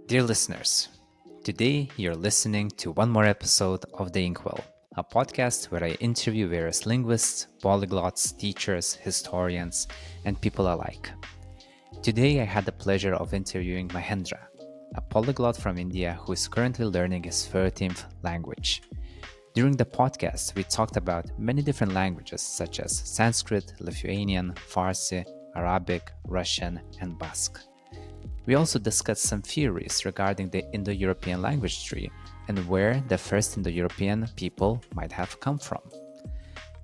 Dear listeners, today you're listening to one more episode of The Inkwell, a podcast where I interview various linguists, polyglots, teachers, historians, and people alike. Today I had the pleasure of interviewing Mahendra, a polyglot from India who is currently learning his 13th language. During the podcast, we talked about many different languages such as Sanskrit, Lithuanian, Farsi, Arabic, Russian, and Basque. We also discussed some theories regarding the Indo-European language tree and where the first Indo-European people might have come from.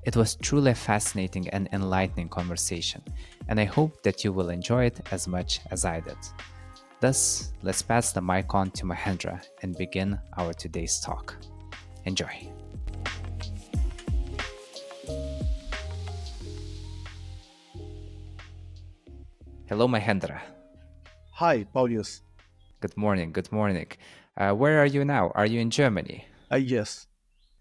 It was truly a fascinating and enlightening conversation, and I hope that you will enjoy it as much as I did. Thus, let's pass the mic on to Mahendra and begin our today's talk. Enjoy. Hello, Mahendra. Hi, Paulius. Good morning. Good morning. Where are you now? Are you in Germany? Yes.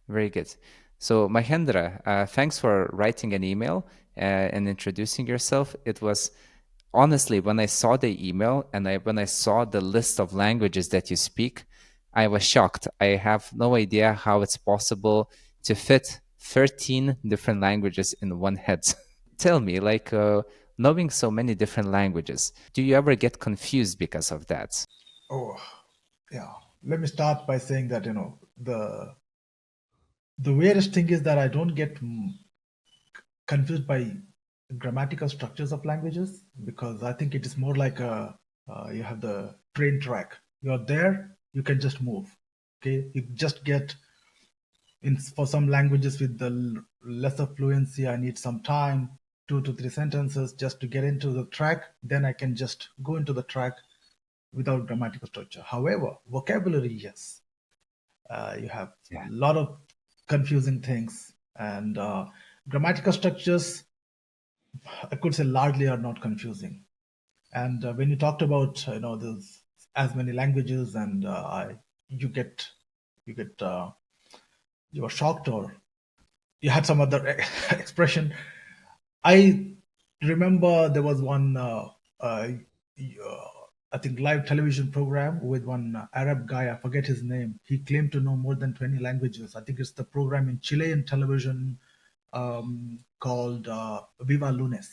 Very good. So, Mahendra, thanks for writing an email and introducing yourself. It was honestly when I saw the email and when I saw the list of languages that you speak, I was shocked. I have no idea how it's possible to fit 13 different languages in one head. Tell me, knowing so many different languages, do you ever get confused because of that? Oh, yeah. Let me start by saying that the weirdest thing is that I don't get confused by grammatical structures of languages because I think it is more like you have the train track. You're there, you can just move. Okay, you just get in for some languages with the lesser fluency. I need some time, 2 to 3 sentences just to get into the track. Then I can just go into the track without grammatical structure. However, vocabulary, yes, you have a Yeah. lot of confusing things, and grammatical structures, I could say, largely are not confusing. And when you talked about, there's as many languages, and you get, you get, you are shocked, or you had some other expression. I remember there was one, I think, live television program with one Arab guy. I forget his name. He claimed to know more than 20 languages. I think it's the program in Chilean television called Viva Lunes.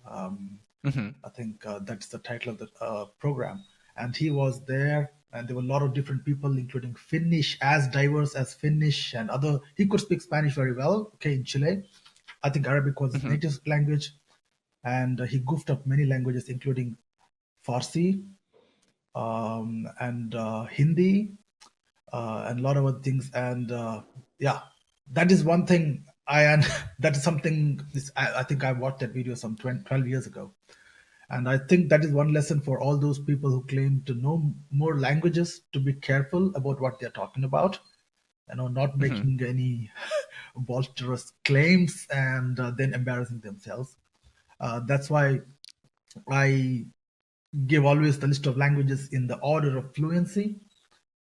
Hmm. I think that's the title of the program. And he was there, and there were a lot of different people, including Finnish, as diverse as Finnish and other. He could speak Spanish very well. Okay, in Chile, I think Arabic was his Hmm. native language, and he goofed up many languages, including Farsi and Hindi and a lot of other things. And yeah, that is one thing. And that is something. I think I watched that video some 12 years ago, and I think that is one lesson for all those people who claim to know more languages to be careful about what they're talking about. Not Hmm. making any bolsterous claims and then embarrassing themselves. That's why I give always the list of languages in the order of fluency.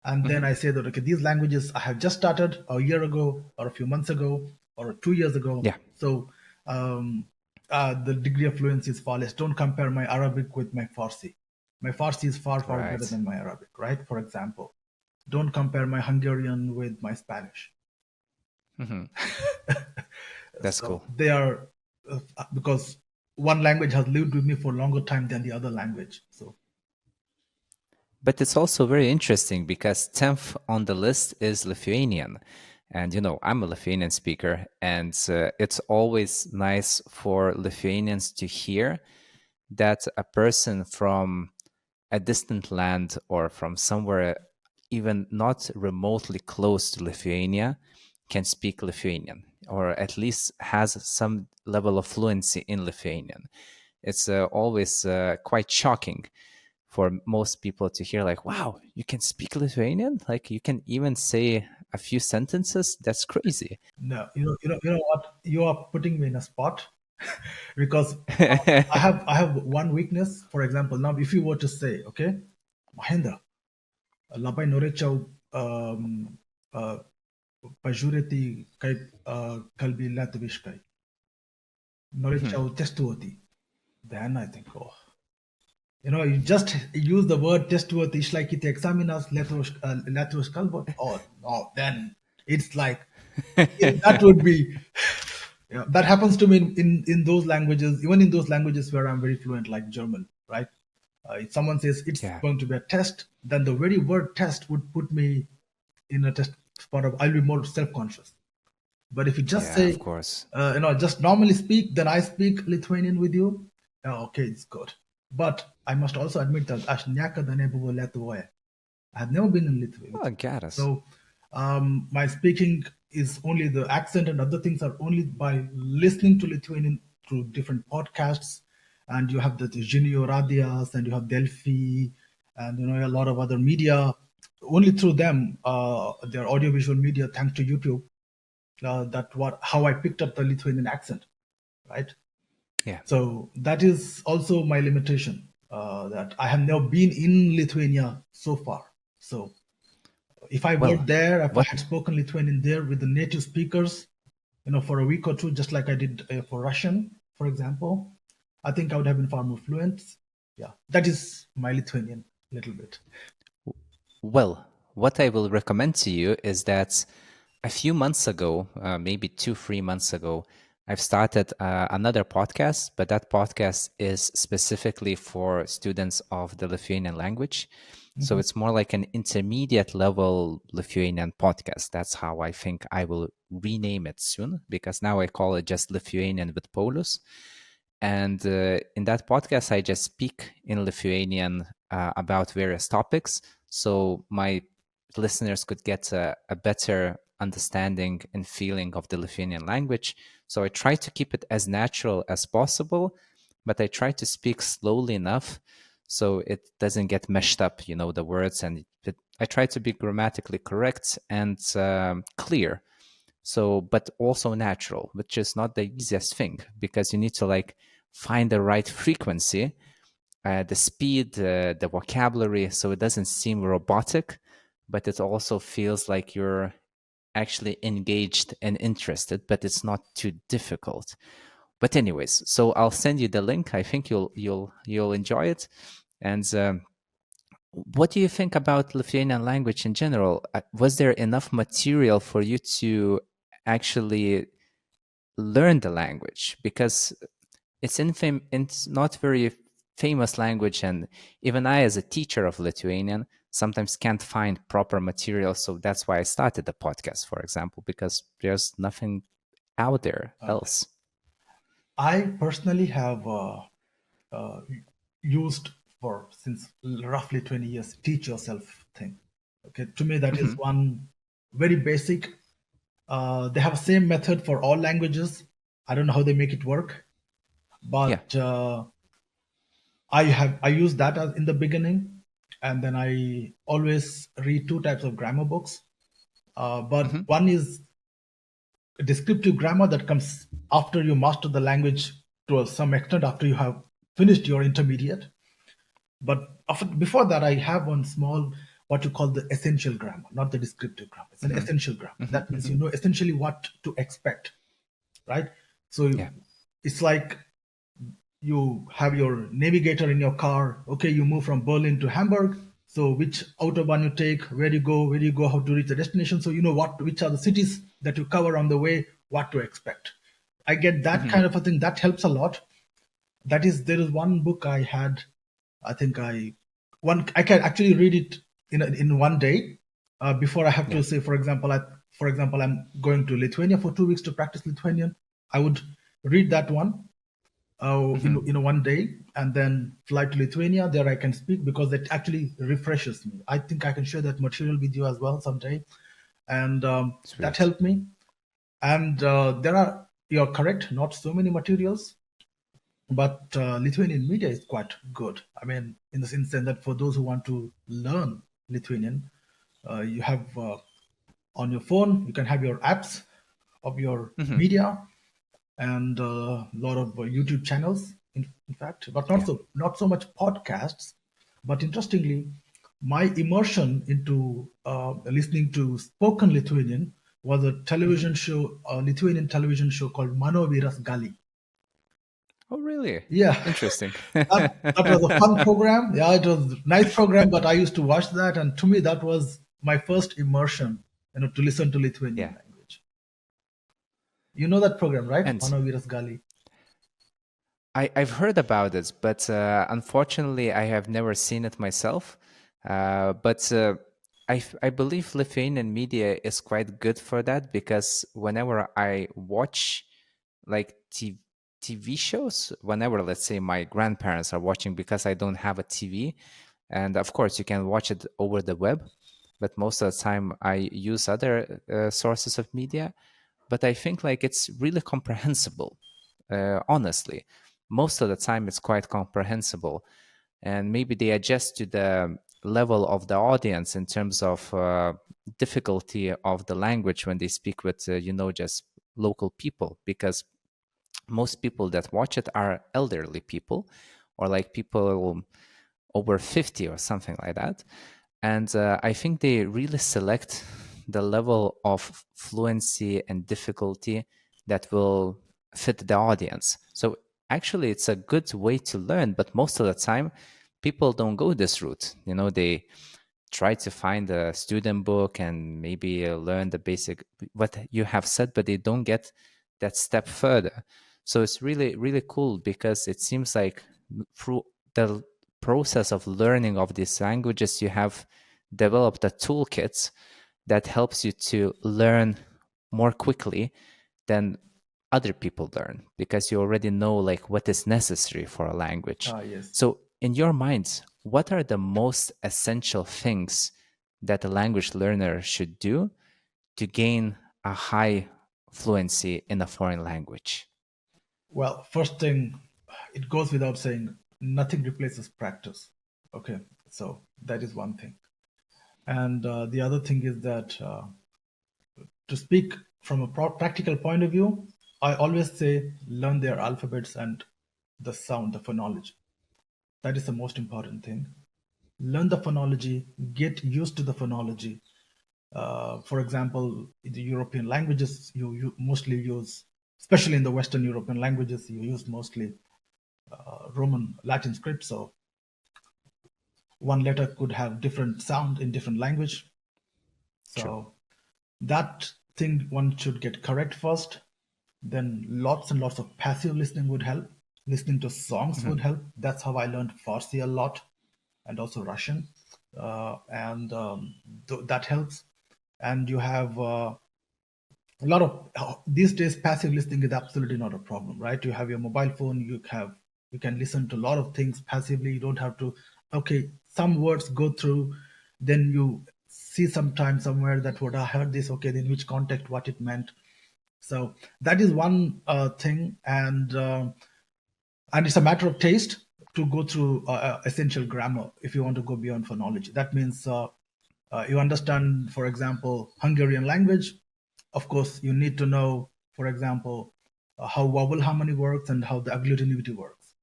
And then Hmm. I say that, okay, these languages I have just started a year ago, or a few months ago, or 2 years ago. Yeah. So um, the degree of fluency is far less. Don't compare my Arabic with my Farsi. My Farsi is far, far better Right. than my Arabic, right? For example, don't compare my Hungarian with my Spanish. Hmm. That's So cool. they are, because one language has lived with me for a longer time than the other language. So But it's also very interesting because 10th on the list is Lithuanian. And, I'm a Lithuanian speaker, and it's always nice for Lithuanians to hear that a person from a distant land or from somewhere even not remotely close to Lithuania can speak Lithuanian or at least has some level of fluency in Lithuanian. It's always quite shocking for most people to hear, like, wow, you can speak Lithuanian? Like, you can even say a few sentences? That's crazy. no, you know what? You are putting me in a spot because I have one weakness. For example, now if you were to say, okay, Mahendra, labai norėčiau uh, pažiūrėti kaip kalbi lietuviškai, Mhm. norėčiau testuoti. Then I think, oh. You just use the word testuot išlaikyti egzaminas Lietuvos kalbą. Oh no, then it's like that would be that happens to me in those languages, even in those languages where I'm very fluent, like German, right? If someone says it's Yeah. going to be a test, then the very word test would put me in a test spot of I'll be more self-conscious. But if you just Yeah, of say, course. just normally speak, then I speak Lithuanian with you. Okay, it's good. But I must also admit that aš niekada nebuvau Lietuvoje. I have never been in Lithuania. Oh, got us. So my speaking is only the accent and other things are only by listening to Lithuanian through different podcasts. And you have the Žinių radijas and you have Delphi and a lot of other media. Only through them, their audiovisual media, thanks to YouTube, how I picked up the Lithuanian accent, right? Yeah. So that is also my limitation, that I have never been in Lithuania so far. So if I were Well, there, if I what had spoken Lithuanian there with the native speakers, for a week or two, just like I did for Russian, for example, I think I would have been far more fluent. Yeah, that is my Lithuanian a little bit. Well, what I will recommend to you is that a few months ago, maybe 2, 3 months ago, I've started another podcast, but that podcast is specifically for students of the Lithuanian language. So Mhm. it's more like an intermediate level Lithuanian podcast. That's how I think I will rename it soon, because now I call it just Lithuanian with Paulus. And in that podcast, I just speak in Lithuanian about various topics. So my listeners could get a better understanding and feeling of the Lithuanian language. So I try to keep it as natural as possible, but I try to speak slowly enough so it doesn't get meshed up, the words. And I try to be grammatically correct and clear. So, but also natural, which is not the easiest thing because you need to like find the right frequency, the speed, the vocabulary, so it doesn't seem robotic, but it also feels like you're actually engaged and interested, but it's not too difficult. But anyways, so I'll send you the link. I think you'll enjoy it. And what do you think about Lithuanian language in general? Was there enough material for you to actually learn the language? Because it's not very famous language, and even I, as a teacher of Lithuanian, sometimes can't find proper material. So that's why I started the podcast, for example, because there's nothing out there Okay. else. I personally have used for since roughly 20 years teach yourself thing. Okay, to me that is Hmm. one very basic. They have the same method for all languages. I don't know how they make it work, Yeah. but I use that as in the beginning, and then I always read two types of grammar books. But Hmm. one is descriptive grammar that comes after you master the language to some extent, after you have finished your intermediate. But before that, I have one small, what you call the essential grammar, not the descriptive grammar. It's an Hmm. essential grammar. Hmm. That means Hmm. you know essentially what to expect, right? So Yeah. it's like you have your navigator in your car. Okay, you move from Berlin to Hamburg. So which autobahn you take, where you go, how to reach the destination. So you know which are the cities that you cover on the way, what to expect. I get that Hmm. kind of a thing. That helps a lot. There is one book I had. I think I can actually read it in one day. Before I have Yeah. to say, for example, I'm going to Lithuania for 2 weeks to practice Lithuanian. I would read that one Hmm. in one day and then fly to Lithuania. There I can speak because it actually refreshes me. I think I can share that material with you as well someday, and that Sweet. helped me. And you're correct, not so many materials, but Lithuanian media is quite good. I mean, in the sense that for those who want to learn Lithuanian, you have on your phone, you can have your apps of your Hmm. media and a lot of YouTube channels, in fact, but Yeah. not so much podcasts. But interestingly, my immersion into listening to spoken Lithuanian was a Hmm. television show, a Lithuanian television show called Mano Vyras Gali. Oh, really? Yeah, Interesting. that was a fun program. Yeah, it was a nice program, but I used to watch that, and to me, that was my first immersion, to listen to Lithuanian Yeah. language. You know that program, right? And Mano Viras Gali. I've heard about it, but unfortunately, I have never seen it myself. But I believe Lithuanian media is quite good for that because whenever I watch like TV shows, whenever, let's say, my grandparents are watching, because I don't have a TV, and of course, you can watch it over the web, but most of the time I use other sources of media. But I think like it's really comprehensible. Honestly, most of the time it's quite comprehensible, and maybe they adjust to the level of the audience in terms of difficulty of the language when they speak with just local people, because most people that watch it are elderly people, or like people over 50 or something like that. And I think they really select the level of fluency and difficulty that will fit the audience. So actually, it's a good way to learn, but most of the time, people don't go this route. They try to find a student book and maybe learn the basic what you have said, but they don't get that step further. So it's really really cool because it seems like through the process of learning of these languages, you have developed a toolkit that helps you to learn more quickly than other people learn, because you already know like what is necessary for a language. Ah, yes. So in your minds, what are the most essential things that a language learner should do to gain a high fluency in a foreign language? Well, first thing, it goes without saying, nothing replaces practice. Okay, so that is one thing. And the other thing is that to speak from a practical point of view, I always say learn their alphabets and the sound, the phonology. That is the most important thing. Learn the phonology, get used to the phonology. For example, in the European languages, you mostly use, especially in the Western European languages, you use mostly Roman Latin script. So one letter could have different sound in different language. True. So that thing one should get correct first. Then lots and lots of passive listening would help. Listening to songs Mhm. would help. That's how I learned Farsi a lot, and also Russian, and that helps. And you have a lot of these days passive listening is absolutely not a problem, right? You have your mobile phone, you can listen to a lot of things passively. You don't have to, okay, some words go through, then you see sometime somewhere that what I heard this, okay, in which context what it meant. So that is one thing. And it's a matter of taste to go through essential grammar if you want to go beyond phonology. That means you understand, for example, Hungarian language. Of course, you need to know, for example, how vowel harmony works and how the agglutinativity works,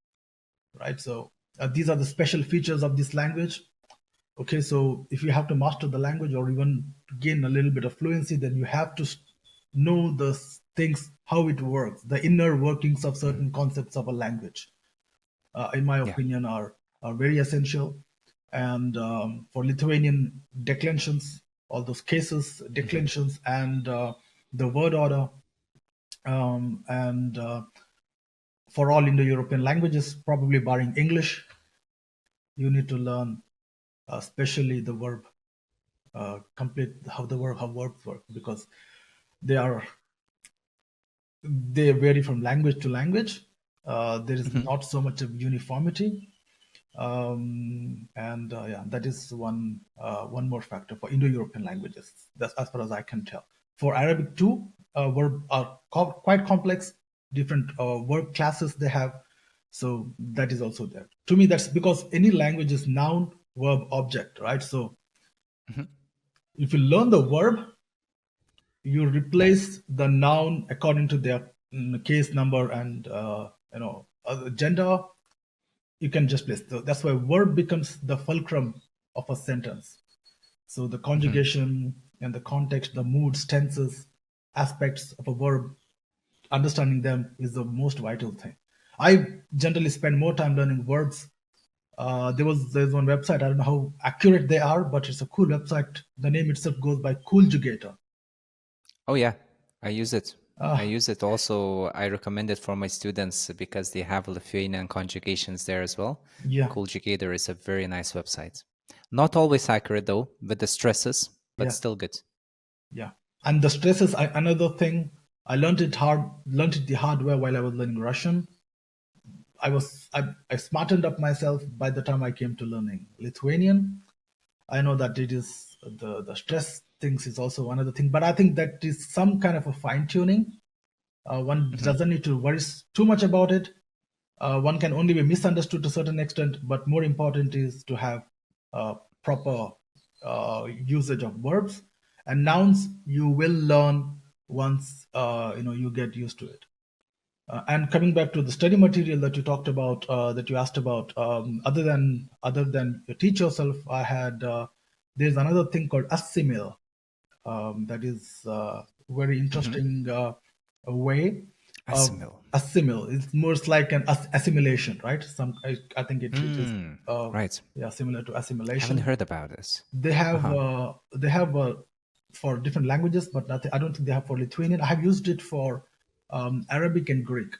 right? So these are the special features of this language. Okay, so if you have to master the language or even gain a little bit of fluency, then you have to know the things, how it works, the inner workings of certain concepts of a language. In my Yeah. opinion, are very essential. And for Lithuanian declensions, all those cases, Mhm. declensions, and the word order, and for all Indo-European languages, probably barring English, you need to learn, especially the verb, complete how the verb, how verbs work, because they are they vary from language to language. There is Mhm. not so much of uniformity. And yeah, that is one more factor for Indo-European languages. That's as far as I can tell. For Arabic too, verb are quite complex. Different verb classes they have, so that is also there. To me, that's because any language is noun, verb, object, right? So Mhm. if you learn the verb, you Yeah. replace the noun according to their case number and gender. You can just place. So that's why verb becomes the fulcrum of a sentence. So the Mhm. conjugation and the context, the moods, tenses, aspects of a verb, understanding them is the most vital thing. I generally spend more time learning verbs. There's one website. I don't know how accurate they are, but it's a cool website. The name itself goes by Cooljugator. Oh yeah, I use it. I Uh, use it also. I recommend it for my students because they have Lithuanian conjugations there as well. yeah, Conjugator is a very nice website. Not always accurate though, with the stresses, but yeah, still good. yeah. And the stress is another thing. Learned it the hard way while I was learning Russian. I smartened up myself by the time I came to learning Lithuanian. I know that it is the stress things is also another thing, but I think that is some kind of a fine tuning. One Hmm. doesn't need to worry too much about it. One can only be misunderstood to a certain extent, but more important is to have proper usage of verbs and nouns. You will learn once you get used to it. And coming back to the study material that you talked about, that you asked about, other than you teach yourself, I had there's another thing called assimil. That is very Hmm. interesting way of Asimil. assimil. It's more like an assimilation, right? I think it is Mm, right. yeah, similar to Haven't assimilation. heard about this. They Uh have huh. for different languages, but I don't think they have for Lithuanian. I have used it for Arabic and Greek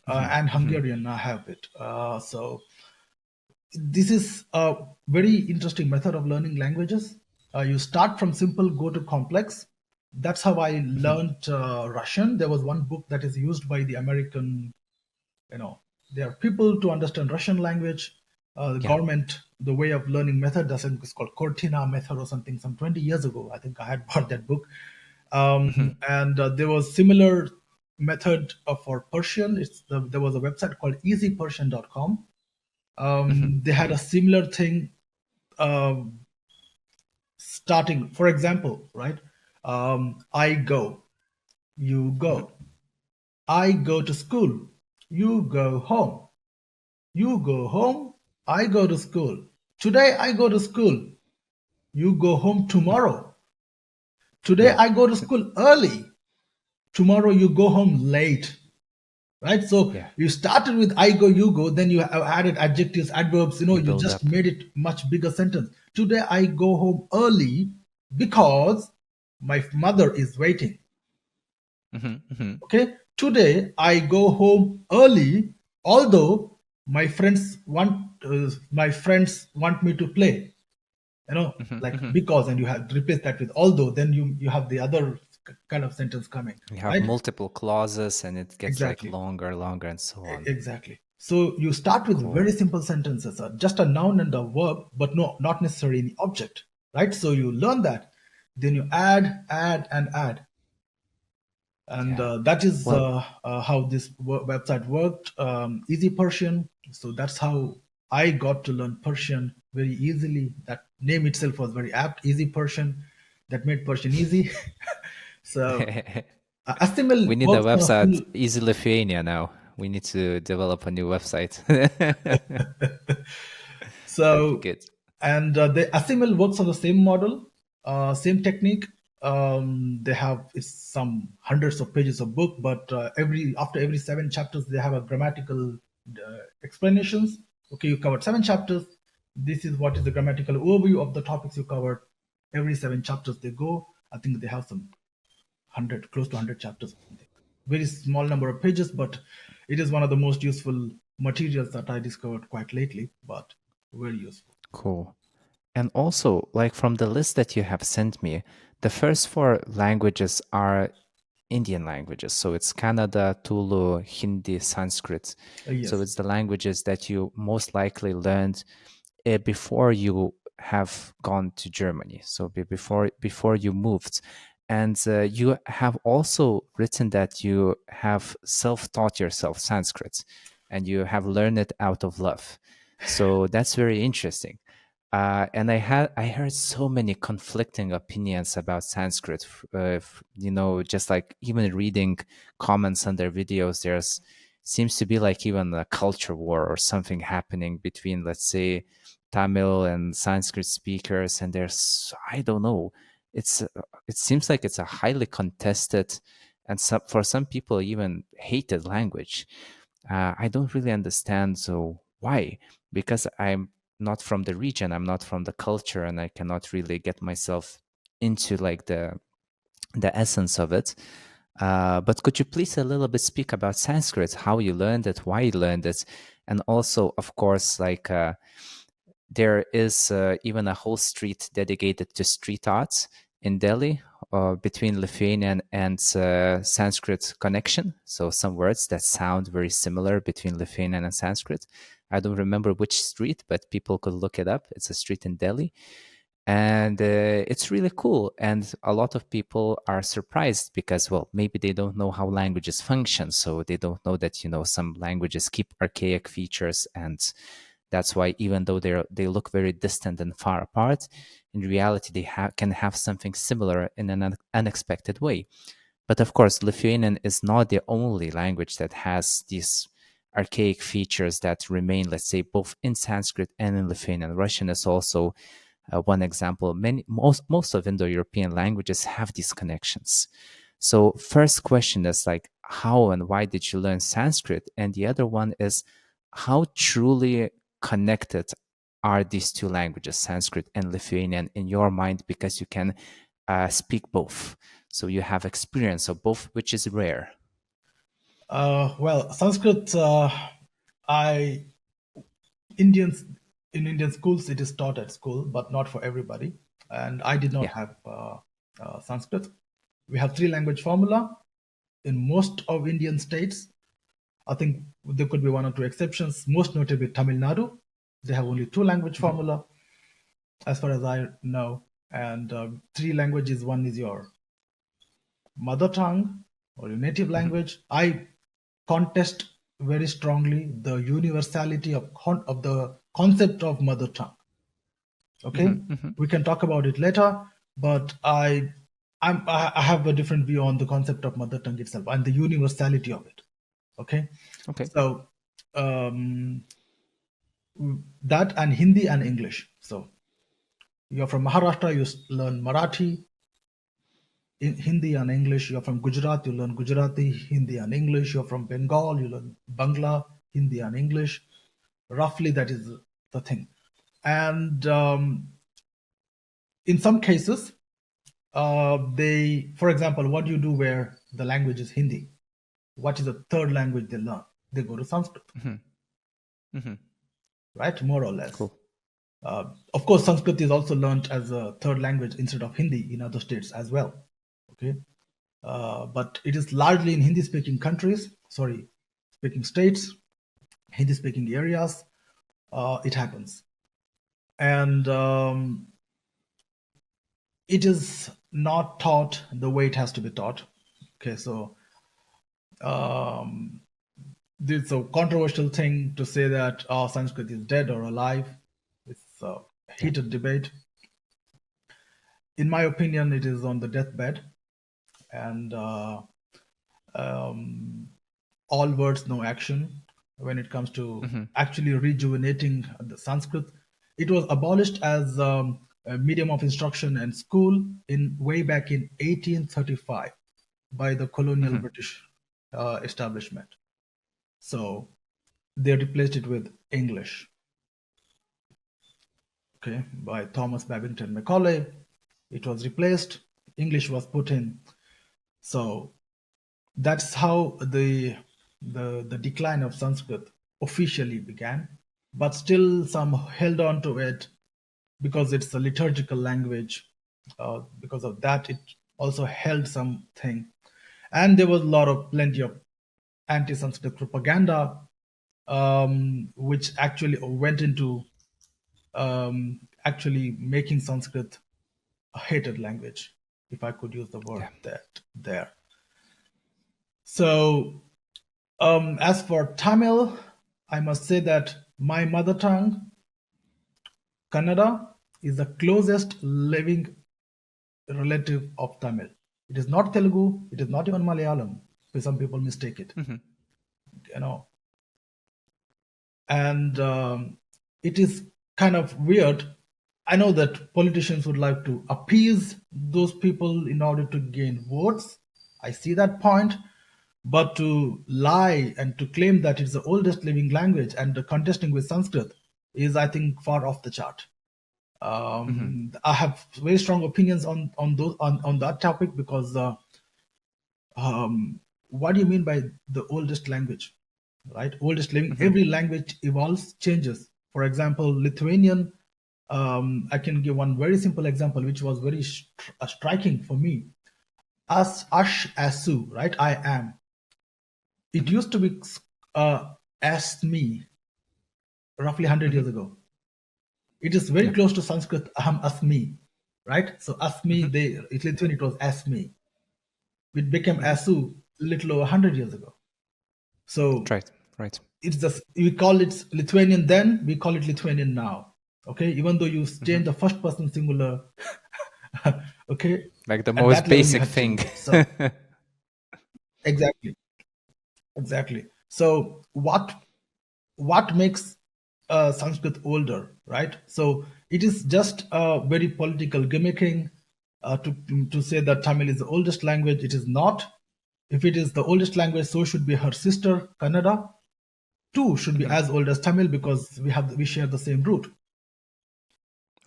Hmm. and Hmm. Hungarian. I have it. So this is a very interesting method of learning languages. You start from simple, go to complex. That's how I Hmm. learned Russian. There was one book that is used by the American, you know, there are people to understand Russian language. The Yeah. government, the way of learning method, I think it's called Cortina method or something. Some 20 years ago, I think I had bought that book. Hmm. And there was similar method for Persian. There was a website called easypersian.com. Hmm. They had Hmm. a similar thing um, starting, for example, right? I go, you Hmm. go. I go to school, you go home. You go home, I go to school. Today I go to school, you go home tomorrow. Today Yeah. I go to school early, tomorrow you go home late. Right? So Yeah. you started with I go, you go, then you have added adjectives, adverbs, You you build just up. made it much bigger sentence. Today I go home early because my mother is waiting. Hmm. Hmm. Okay. Today I go home early, although my friends want me to play. Hmm. Like Hmm. because, and you have to replace that with although, then you have the other kind of sentence coming, You have right? multiple clauses and it gets like Exactly. longer, longer, and so on. Exactly. So you start with Cool. very simple sentences, just a noun and a verb, but no, not necessarily any object, right? So you learn that, then you add, and add, and Yeah. that is Well, how this website worked. Easy Persian. So that's how I got to learn Persian very easily. That name itself was very apt. Easy Persian. That made Persian easy. So we Astimil need a works on a website, full. Easy Lithuania now. We need to develop a new website. That'd be So, good. and the Asimil works on the same model, same technique. They have it's some hundreds of pages of book, but after every 7 chapters, they have a grammatical explanations. Okay, you covered 7 chapters. This is what is the grammatical overview of the topics you covered. Every 7 chapters they go. I think they have some close to 100 chapters or something. Very small number of pages, but it is one of the most useful materials that I discovered quite lately, but very useful. Cool. And also, like from the list that you have sent me, the first four languages are Indian languages. So it's Kannada, Tulu, Hindi, Sanskrit. So Yes. it's the languages that you most likely learned before you have gone to Germany. So before you moved, and you have also written that you have self-taught yourself Sanskrit, and you have learned it out of love. So that's very interesting. And I heard so many conflicting opinions about Sanskrit. Just like even reading comments on their videos, there's seems to be like even a culture war or something happening between, let's say, Tamil and Sanskrit speakers, and there's I don't know. It seems like it's a highly contested and for some people even hated language. I don't really understand. So why? Because I'm not from the region, I'm not from the culture, and I cannot really get myself into like the essence of it. But could you please a little bit speak about Sanskrit, how you learned it, why you learned it, and also, of course, like there is even a whole street dedicated to street arts in Delhi between Lithuanian and Sanskrit connection. So some words that sound very similar between Lithuanian and Sanskrit. I don't remember which street, but people could look it up. It's a street in Delhi, and it's really cool. And a lot of people are surprised because, well, maybe they don't know how languages function, so they don't know that some languages keep archaic features, and that's why even though they look very distant and far apart, in reality they can have something similar in an unexpected way. But of course, Lithuanian is not the only language that has these archaic features that remain, let's say, both in Sanskrit and in Lithuanian. Russian is also one example. Most of Indo-European languages have these connections. So first question is like, how and why did you learn Sanskrit? And the other one is, how truly connected are these two languages, Sanskrit and Lithuanian, in your mind? Because you can speak both. So you have experience of both, which is rare. Well, Sanskrit, I Indians in Indian schools it is taught at school, but not for everybody. And I did not Yeah. have Sanskrit. We have three language formula in most of Indian states. I think there could be one or two exceptions. Most notably, Tamil Nadu, they have only two language Mhm. formula, as far as I know. And three languages. One is your mother tongue or your native Mhm. language. I contest very strongly the universality of the concept of mother tongue. Okay, Mhm. Mhm. we can talk about it later, but I have a different view on the concept of mother tongue itself and the universality of it. Okay, Okay. so um, that and Hindi and English. So you're from Maharashtra, you learn Marathi, Hindi and English. You're from Gujarat, you learn Gujarati, Hindi and English. You're from Bengal, you learn Bangla, Hindi and English. Roughly, that is the thing. And in some cases, for example, what do you do where the language is Hindi? What is the third language they learn? They go to Sanskrit, Mhm. Mhm. right? More or less. Cool. Of course, Sanskrit is also learned as a third language instead of Hindi in other states as well. Okay, but it is largely in Hindi-speaking countries. Sorry, speaking states, Hindi-speaking areas. It happens, and it is not taught the way it has to be taught. Okay, so it's a controversial thing to say that Sanskrit is dead or alive. It's a Yeah. heated debate. In my opinion, it is on the deathbed, and all words, no action. When it comes to Mhm. actually rejuvenating the Sanskrit, it was abolished as a medium of instruction and school in way back in 1835 by the colonial Mhm. British establishment. So they replaced it with English, okay, by Thomas Babington Macaulay. It was replaced. English was put in. So that's how the decline of Sanskrit officially began. But still, some held on to it because it's a liturgical language. Because of that, it also held something, and there was a lot of plenty of anti-Sanskrit propaganda, which actually went into actually making Sanskrit a hated language, if I could use the word Yeah. that there. So, as for Tamil, I must say that my mother tongue, Kannada, is the closest living relative of Tamil. It is not Telugu, it is not even Malayalam, because some people mistake it, Mhm. you know. And it is kind of weird. I know that politicians would like to appease those people in order to gain votes. I see that point, But to lie and to claim that it's the oldest living language and contesting with Sanskrit is, I think, far off the chart. I have very strong opinions on that topic because what do you mean by the oldest language, right? Oldest living. Every language evolves, changes. For example, Lithuanian. I can give one very simple example, which was very striking for me. Asu, right? I am. It used to be as me, roughly 100 years ago. It is very Yeah. close to Sanskrit, aham asmi, right? So asmi, Lithuanian, it was asmi. It became asu little over 100 years ago. So Right. Right. it's the we call it Lithuanian then, we call it Lithuanian now. Okay, even though you change the first person singular, okay, Like the at that most level you basic had thing. changed it. So exactly, exactly. So what makes Sanskrit older, right? So it is just a very political gimmicking to say that Tamil is the oldest language. It is not. If it is the oldest language, so should be her sister Kannada. Too should be as old as Tamil because we share the same root.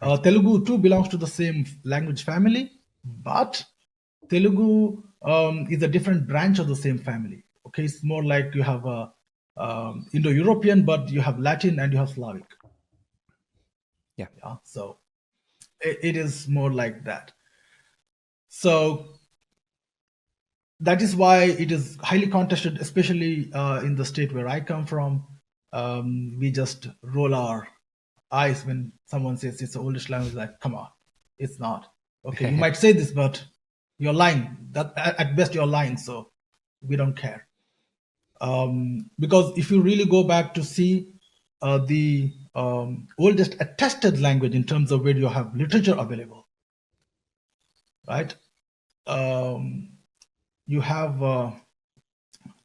Right. Telugu too belongs to the same language family, but Telugu is a different branch of the same family. Okay, it's more like you have a Indo-European, but you have Latin and you have Slavic. Yeah. Yeah, so it is more like that. So that is why it is highly contested, especially in the state where I come from. We just roll our eyes when someone says it's the oldest language. Like, come on, it's not. Okay, you might say this, but you're lying. That at best you're lying. So we don't care. Because if you really go back to see the oldest attested language in terms of where you have literature available, right? You have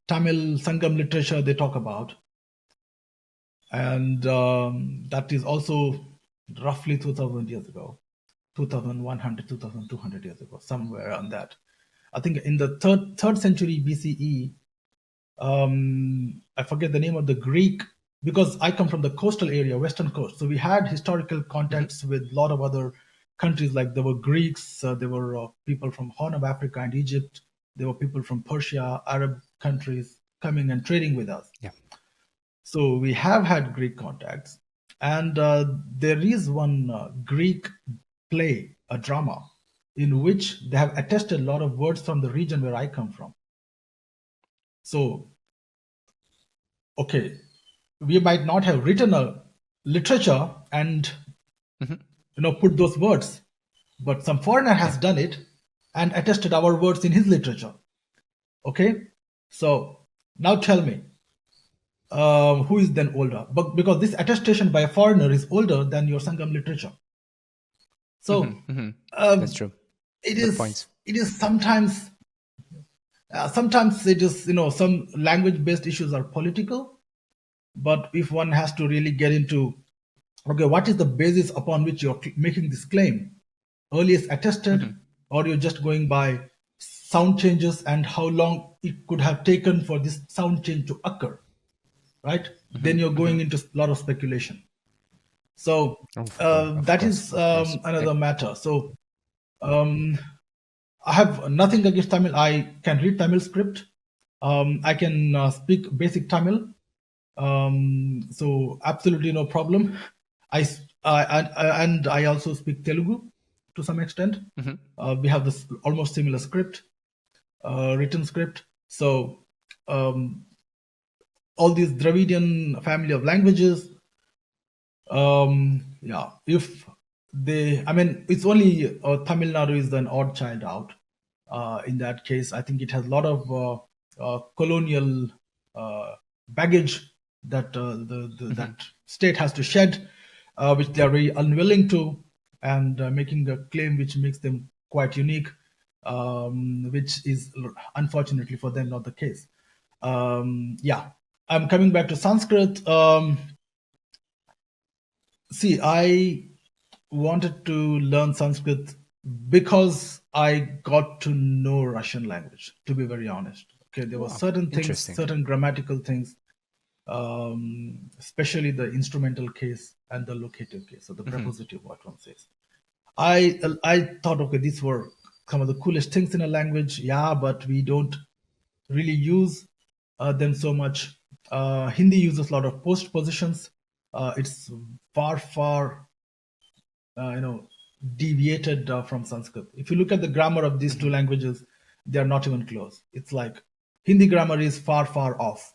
Tamil Sangam literature they talk about, and that is also roughly 2000 years ago, 2100, 2200 years ago, somewhere on that. I think in the third century BCE, I forget the name of the Greek, because I come from the coastal area, western coast. So we had historical contacts with a lot of other countries. Like there were Greeks, there were people from Horn of Africa and Egypt. There were people from Persia, Arab countries coming and trading with us. Yeah. So we have had Greek contacts, and there is one Greek play, a drama, in which they have attested a lot of words from the region where I come from. So, okay, we might not have written a literature and put those words, but some foreigner has Yeah. done it and attested our words in his literature. Okay, so now tell me, who is then older? But because this attestation by a foreigner is older than your Sangam literature, so That's um, true. it Good is points. it is sometimes it is some language based issues are political, but if one has to really get into, okay, what is the basis upon which you're making this claim? Earliest attested, or you're just going by sound changes and how long it could have taken for this sound change to occur, right? Then you're going into a lot of speculation. So Of that course. is Of course. another matter. So I have nothing against Tamil. I can read Tamil script. I can speak basic Tamil. So absolutely no problem. And I also speak Telugu to some extent. We have this almost similar script, written script. So all these Dravidian family of languages, yeah, if I mean, it's only Tamil Nadu is an odd child out. In that case, I think it has a lot of colonial baggage that that state has to shed, which they are very unwilling to, and making a claim which makes them quite unique, which is unfortunately for them not the case. Yeah, I'm coming back to Sanskrit. See, I wanted to learn Sanskrit because I got to know Russian language, to be very honest. Okay, there were Wow, certain things, interesting. certain grammatical things, especially the instrumental case and the locative case, or the Hmm. prepositive, what one says. I thought, okay, these were some of the coolest things in a language. Yeah, but we don't really use them so much. Hindi uses a lot of postpositions. It's far deviated from Sanskrit. If you look at the grammar of these two Hmm. languages, they are not even close. It's like Hindi grammar is far off.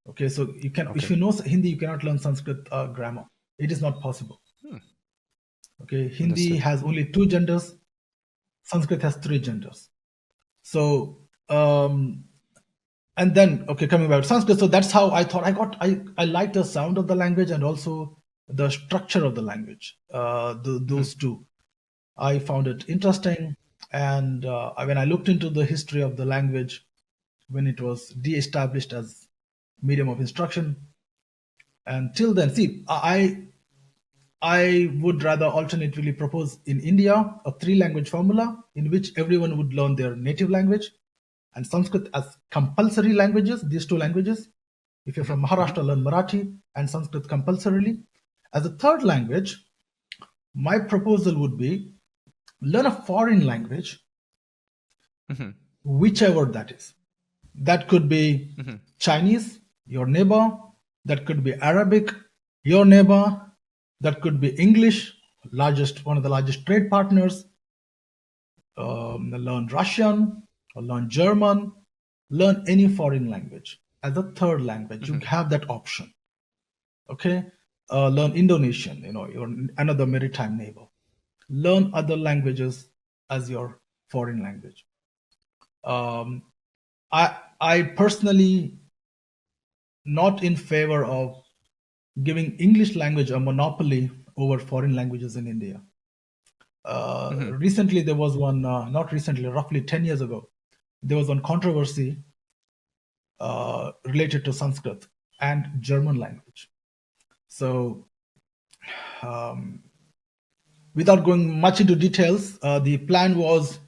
Okay, so you can, if Okay. you know Hindi, you cannot learn Sanskrit grammar. It is not possible. Hmm. Okay, Hindi Understood. has only two genders. Sanskrit has three genders. So and then, okay, coming back to Sanskrit, so that's how I thought I liked the sound of the language and also the structure of the language. Hmm. Those two, I found it interesting. And when I looked into the history of the language, when it was de-established as medium of instruction, and till then, see, I would rather alternatively propose in India a three-language formula in which everyone would learn their native language and Sanskrit as compulsory languages, these two languages. If you're Hmm. from Hmm. Maharashtra, learn Marathi and Sanskrit compulsorily. As a third language, my proposal would be learn a foreign language, Hmm. whichever that is. That could be Hmm. Chinese, your neighbor. That could be Arabic, your neighbor. That could be English, one of the largest trade partners. Learn Russian or learn German. Learn any foreign language as a third language. You Hmm. have that option. Okay, learn Indonesian. You're another maritime neighbor. Learn other languages as your foreign language. Um, I personally not in favor of giving English language a monopoly over foreign languages in India. Hmm. Recently, there was one, not recently, roughly 10 years ago, there was one controversy related to Sanskrit and German language. So, without going much into details, the plan was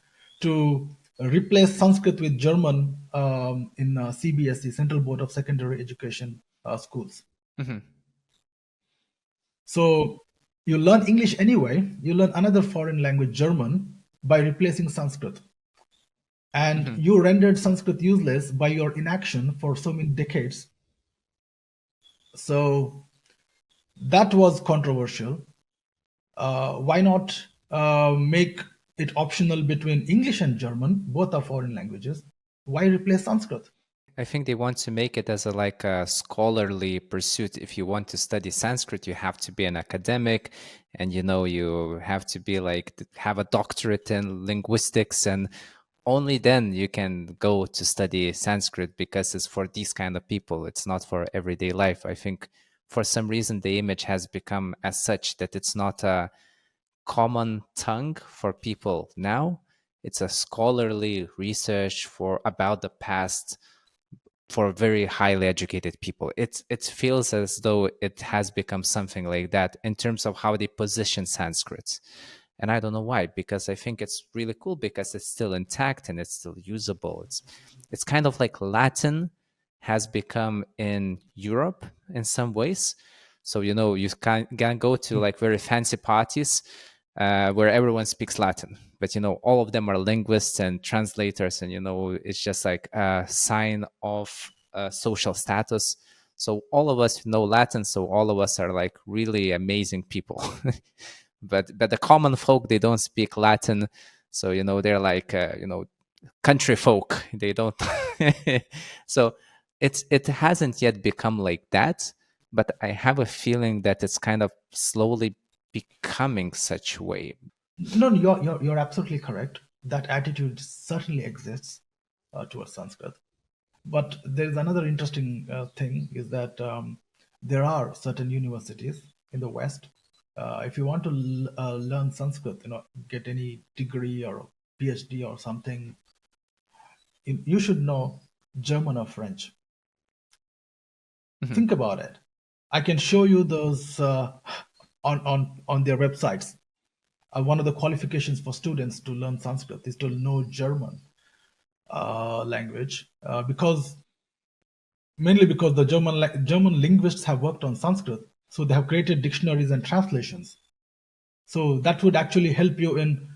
to replace Sanskrit with German in CBSE, Central Board of Secondary Education schools. Hmm. So you learn English anyway, you learn another foreign language, German, by replacing Sanskrit. And Hmm. you rendered Sanskrit useless by your inaction for so many decades. So that was controversial. Why not make it optional between English and German? Both are foreign languages. Why replace Sanskrit? I think they want to make it as like a scholarly pursuit. If you want to study Sanskrit, you have to be an academic, and you have to be like have a doctorate in linguistics, and only then you can go to study Sanskrit because it's for these kind of people. It's not for everyday life. I think for some reason the image has become as such that it's not a common tongue for people now. It's a scholarly research for about the past for very highly educated people. It feels as though it has become something like that in terms of how they position Sanskrit. And I don't know why, because I think it's really cool because it's still intact and it's still usable. It's kind of like Latin has become in Europe in some ways. So you can go to like very fancy parties where everyone speaks Latin, but all of them are linguists and translators, and it's just like a sign of social status. So all of us know Latin, so all of us are like really amazing people. but the common folk, they don't speak Latin, so they're like country folk. They don't. So it hasn't yet become like that, but I have a feeling that it's kind of slowly becoming such a way. No, no, you're absolutely correct. That attitude certainly exists towards Sanskrit. But there is another interesting thing is that there are certain universities in the West. If you want to learn Sanskrit, get any degree or PhD or something, you should know German or French. Mhm. Think about it. I can show you those on their websites. One of the qualifications for students to learn Sanskrit is to know German. language, because mainly because the German linguists have worked on Sanskrit, so they have created dictionaries and translations. So that would actually help you in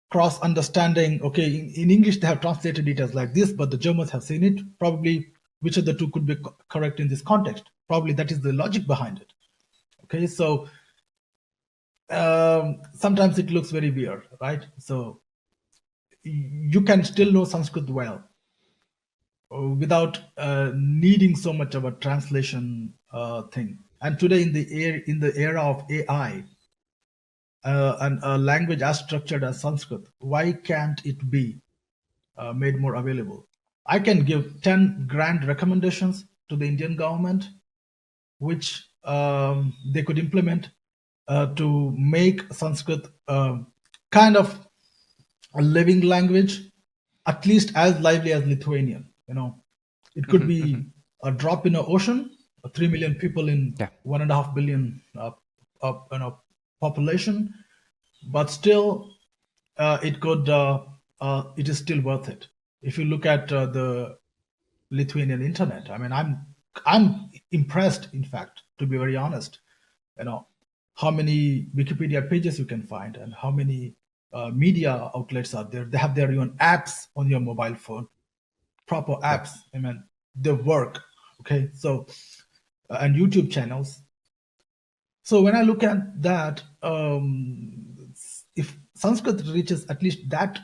cross understanding. Okay, in English they have translated it as like this, but the Germans have seen it. Probably which of the two could be correct in this context? Probably that is the logic behind it. Okay, so sometimes it looks very weird, right? So you can still know Sanskrit well without needing so much of a translation thing. And today, in the era of AI, and a language as structured as Sanskrit, why can't it be made more available? I can give 10 grand recommendations to the Indian government, which they could implement to make Sanskrit kind of a living language, at least as lively as Lithuanian. It could be a drop in the ocean. 3 million people in Yeah. 1.5 billion population, but still, it is still worth it. If you look at the Lithuanian internet, I mean, I'm impressed. In fact, to be very honest, how many Wikipedia pages you can find and how many media outlets are there. They have their own apps on your mobile phone, proper Yeah. apps. I mean, they work. Okay, so and YouTube channels. So when I look at that, if Sanskrit reaches at least that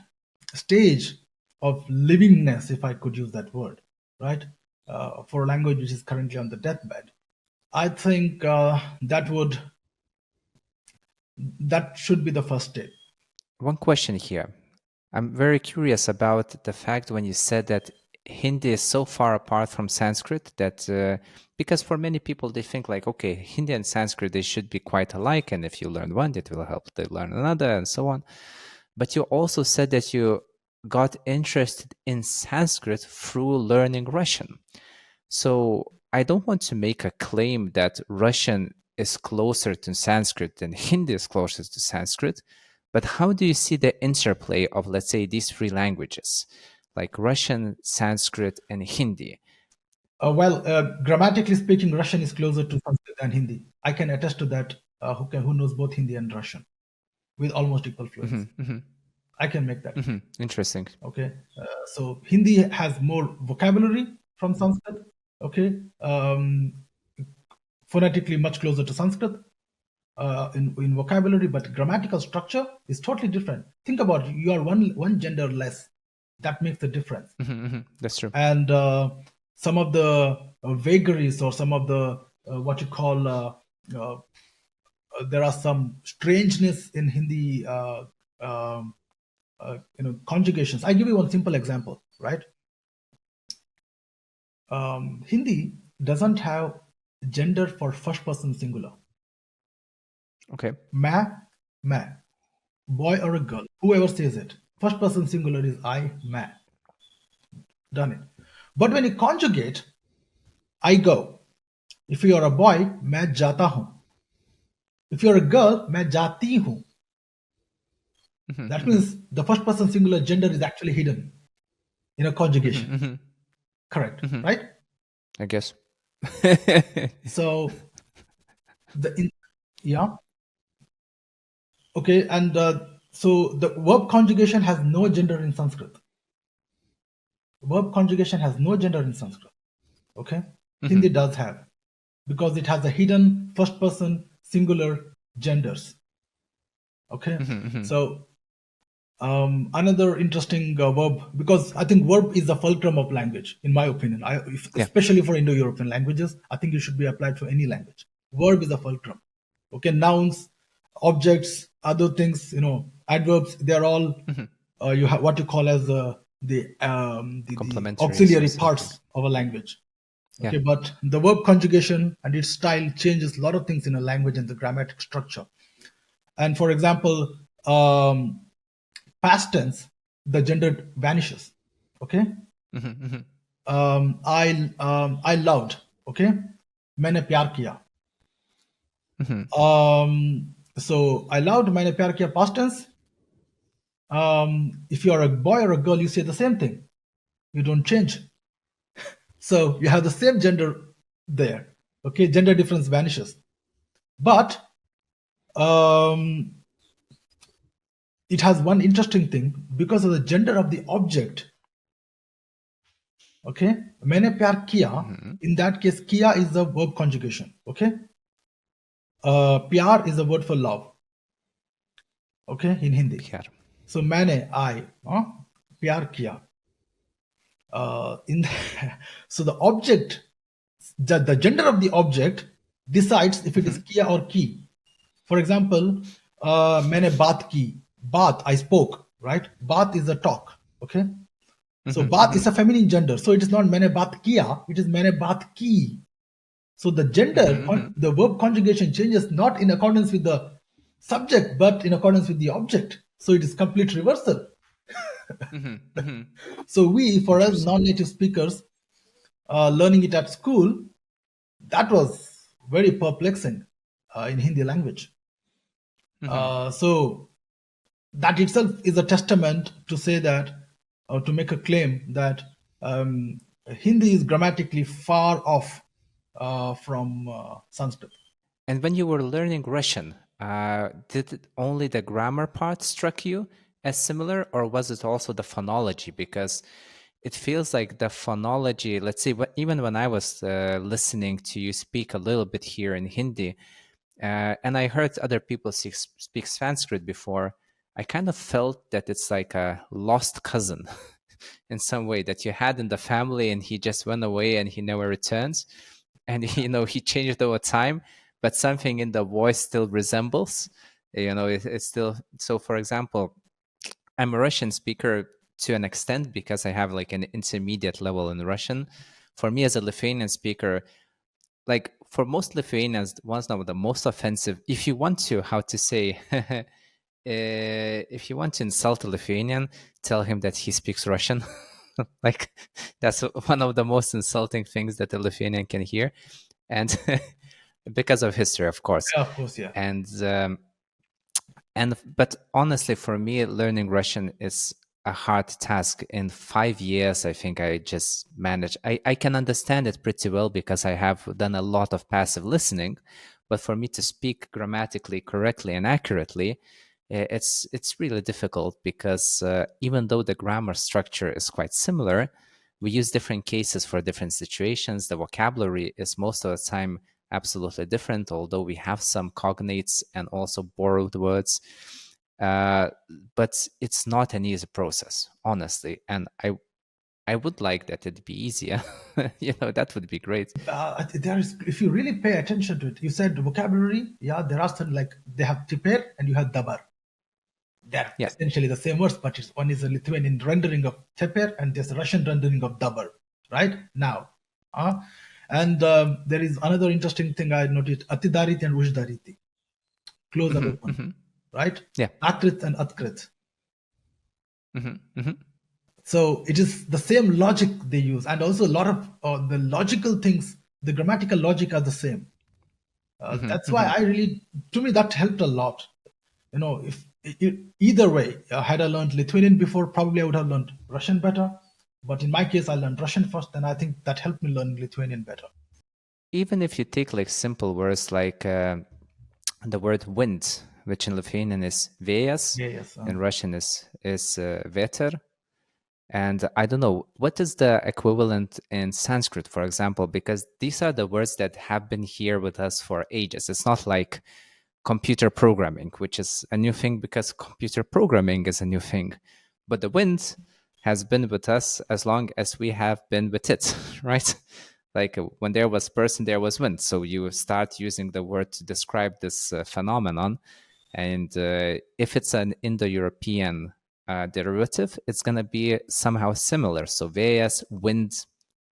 stage of livingness, if I could use that word, right, for a language which is currently on the deathbed, I think that should be the first step. One question here. I'm very curious about the fact when you said that Hindi is so far apart from Sanskrit that because for many people they think like, okay, Hindi and Sanskrit, they should be quite alike, and if you learn one, it will help to learn another, and so on. But you also said that you got interested in Sanskrit through learning Russian. So I don't want to make a claim that Russian is closer to Sanskrit than Hindi is closer to Sanskrit, but how do you see the interplay of, let's say, these three languages, like Russian, Sanskrit, and Hindi? Grammatically speaking, Russian is closer to Sanskrit than Hindi. I can attest to that. Who knows both Hindi and Russian with almost equal fluency. I can make that. Interesting. Okay, so Hindi has more vocabulary from Sanskrit. Okay, phonetically much closer to Sanskrit in vocabulary, but grammatical structure is totally different. Think about it. You are one gender less. That makes the difference. That's true. And some of the vagaries or some of the what you call there are some strangeness in Hindi conjugations. I give you one simple example, right? Hindi doesn't have gender for first person singular. Okay. Ma, boy or a girl, whoever says it. First person singular is I, ma. Done it. But when you conjugate, I go. If you are a boy, मैं जाता हूं. If you're a girl, मैं जाती हूं. That means the first person singular gender is actually hidden in a conjugation. Correct, right? I guess. So yeah. Okay, and so the verb conjugation has no gender in Sanskrit. Verb conjugation has no gender in Sanskrit. Okay, Hindi does have, because it has a hidden first person singular genders. Okay, so another interesting verb, because I think verb is the fulcrum of language, in my opinion. Especially for Indo-European languages, I think it should be applied to any language. Verb is the fulcrum. Okay, nouns, objects, other things, adverbs, they're all you have what you call as the Complementary auxiliary or parts of a language. Okay, but the verb conjugation and its style changes a lot of things in a language and the grammatic structure. And for example, past tense, the gender vanishes. Okay, I loved. Okay, मैंने प्यार किया. So I loved, मैंने प्यार किया, past tense. If you are a boy or a girl, you say the same thing. You don't change. So you have the same gender there. Okay, gender difference vanishes. But um, it has one interesting thing because of the gender of the object. Okay, मैंने प्यार किया. In that case, किया is the verb conjugation. Okay, प्यार is the word for love. Okay, in Hindi. Pyar. So मैंने I प्यार किया. So the object, the gender of the object decides if it is kiya or ki. For example, मैंने बात की. Baat, I spoke, right? Baat is a talk. Okay. So baat is a feminine gender. So it is not मैंने बात किया. It is मैंने बात की. So the gender, the verb conjugation changes not in accordance with the subject, but in accordance with the object. So it is complete reversal. So we, for us Interesting. non-native speakers, learning it at school, that was very perplexing in Hindi language. So that itself is a testament to say that, or to make a claim that Hindi is grammatically far off from Sanskrit. And when you were learning Russian, did only the grammar part struck you as similar, or was it also the phonology? Because it feels like the phonology, let's say, even when I was listening to you speak a little bit here in Hindi, and I heard other people speak Sanskrit before, I kind of felt that it's like a lost cousin in some way that you had in the family and he just went away and he never returns. And, he changed over time, but something in the voice still resembles, it's still. So, for example, I'm a Russian speaker to an extent because I have like an intermediate level in Russian. For me as a Lithuanian speaker, like for most Lithuanians, one of the most offensive, if you want to, how to say, if you want to insult a Lithuanian, tell him that he speaks Russian. Like that's one of the most insulting things that a Lithuanian can hear. And because of history, of course. Yeah, of course, yeah. But honestly, for me, learning Russian is a hard task. In 5 years, I think I just managed. I can understand it pretty well because I have done a lot of passive listening. But for me to speak grammatically correctly and accurately, it's really difficult because even though the grammar structure is quite similar, we use different cases for different situations. The vocabulary is most of the time absolutely different, although we have some cognates and also borrowed words. But it's not an easy process, honestly. And I would like that it'd be easier. That would be great. There is, if you really pay attention to it, you said vocabulary. Yeah, there are some like they have tiper and you have dabar. They're Yeah. essentially the same words, but one is a Lithuanian rendering of teper and there's a Russian rendering of dabar, right? Now. And there is another interesting thing I noticed, atidariti and ushdariti, close and open, right? Yeah. Akrit and atkrit. So it is the same logic they use, and also a lot of the logical things, the grammatical logic are the same. That's why to me, that helped a lot. If either way, had I learned Lithuanian before, probably I would have learned Russian better. But in my case, I learned Russian first, and I think that helped me learn Lithuanian better. Even if you take like simple words like the word wind, which in Lithuanian is vėjas, Yes. in Russian is veter. And I don't know, what is the equivalent in Sanskrit, for example, because these are the words that have been here with us for ages. It's not like computer programming, which is a new thing because computer programming is a new thing. But the wind has been with us as long as we have been with it, right? Like when there was person, there was wind. So you start using the word to describe this phenomenon. And if it's an Indo-European derivative, it's going to be somehow similar. So vėjas, wind,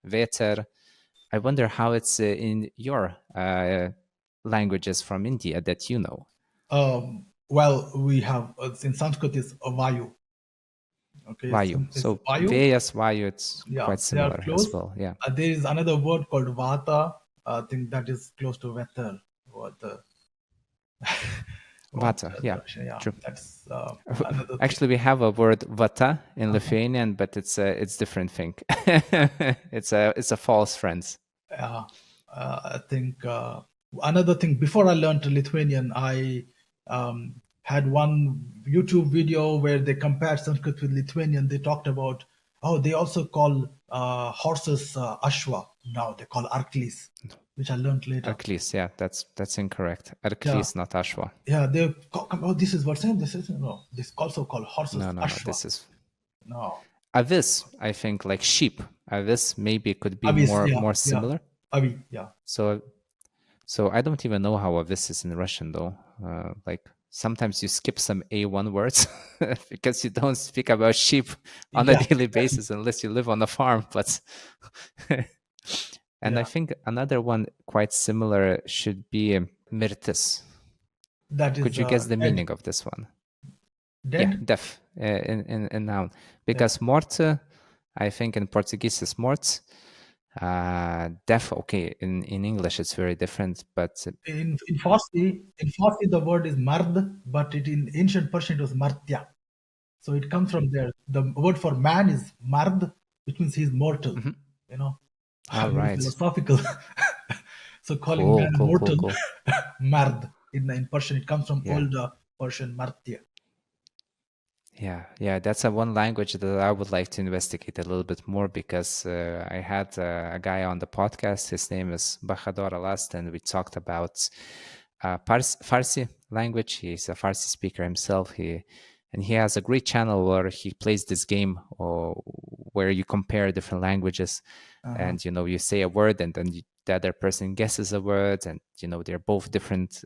veter. I wonder how it's in your languages from India that you know. Well, we have in Sanskrit is vayu. Okay, Vayu. it's So vayu. vėjas, vayu, it's Yeah, quite they are similar close. as well. Yeah. There is another word called vata. I think that is close to vetter. What Vata, yeah, Yeah, true. that's another thing. Actually, we have a word vata in Lithuanian, but it's different thing. It's a false friends. Yeah, I think another thing. Before I learned Lithuanian, I had one YouTube video where they compared Sanskrit with Lithuanian. They talked about they also call horses ashwa now. They call arklis, which I learned later. Arklis, yeah, that's incorrect. Yeah, Arklis, not Ashwa. yeah. This is what saying. This is no. This also called horses No. ashwa. This is No, avis. I think like sheep. Avis maybe could be avis. more Yeah, more yeah. similar. Avi. Yeah. So so I don't even know how avis is in Russian though. Like sometimes you skip some A1 words because you don't speak about sheep on a Yeah. daily basis unless you live on a farm. But and I Yeah. think another one quite similar should be mirtis. That Could is you guess the dead. meaning of this one? Yeah, Dead. deaf in noun. Yeah. Because morte, I think in Portuguese is mort. Deaf, okay, in English it's very different, but In Farsi the word is mard, but it in ancient Persian it was martya. So it comes from there. The word for man is mard, which means he's mortal. You know, all very right. philosophical. So calling Cool, man cool, cool, mortal, cool. mard in Persian. It comes from Yeah. old Persian martya. Yeah, that's a one language that I would like to investigate a little bit more because I had a guy on the podcast. His name is Bahadur Alast, and we talked about Farsi language. He's a Farsi speaker himself. He has a great channel where he plays this game where you compare different languages, Uh-huh. and you say a word, and then the other person guesses a word, and they're both different.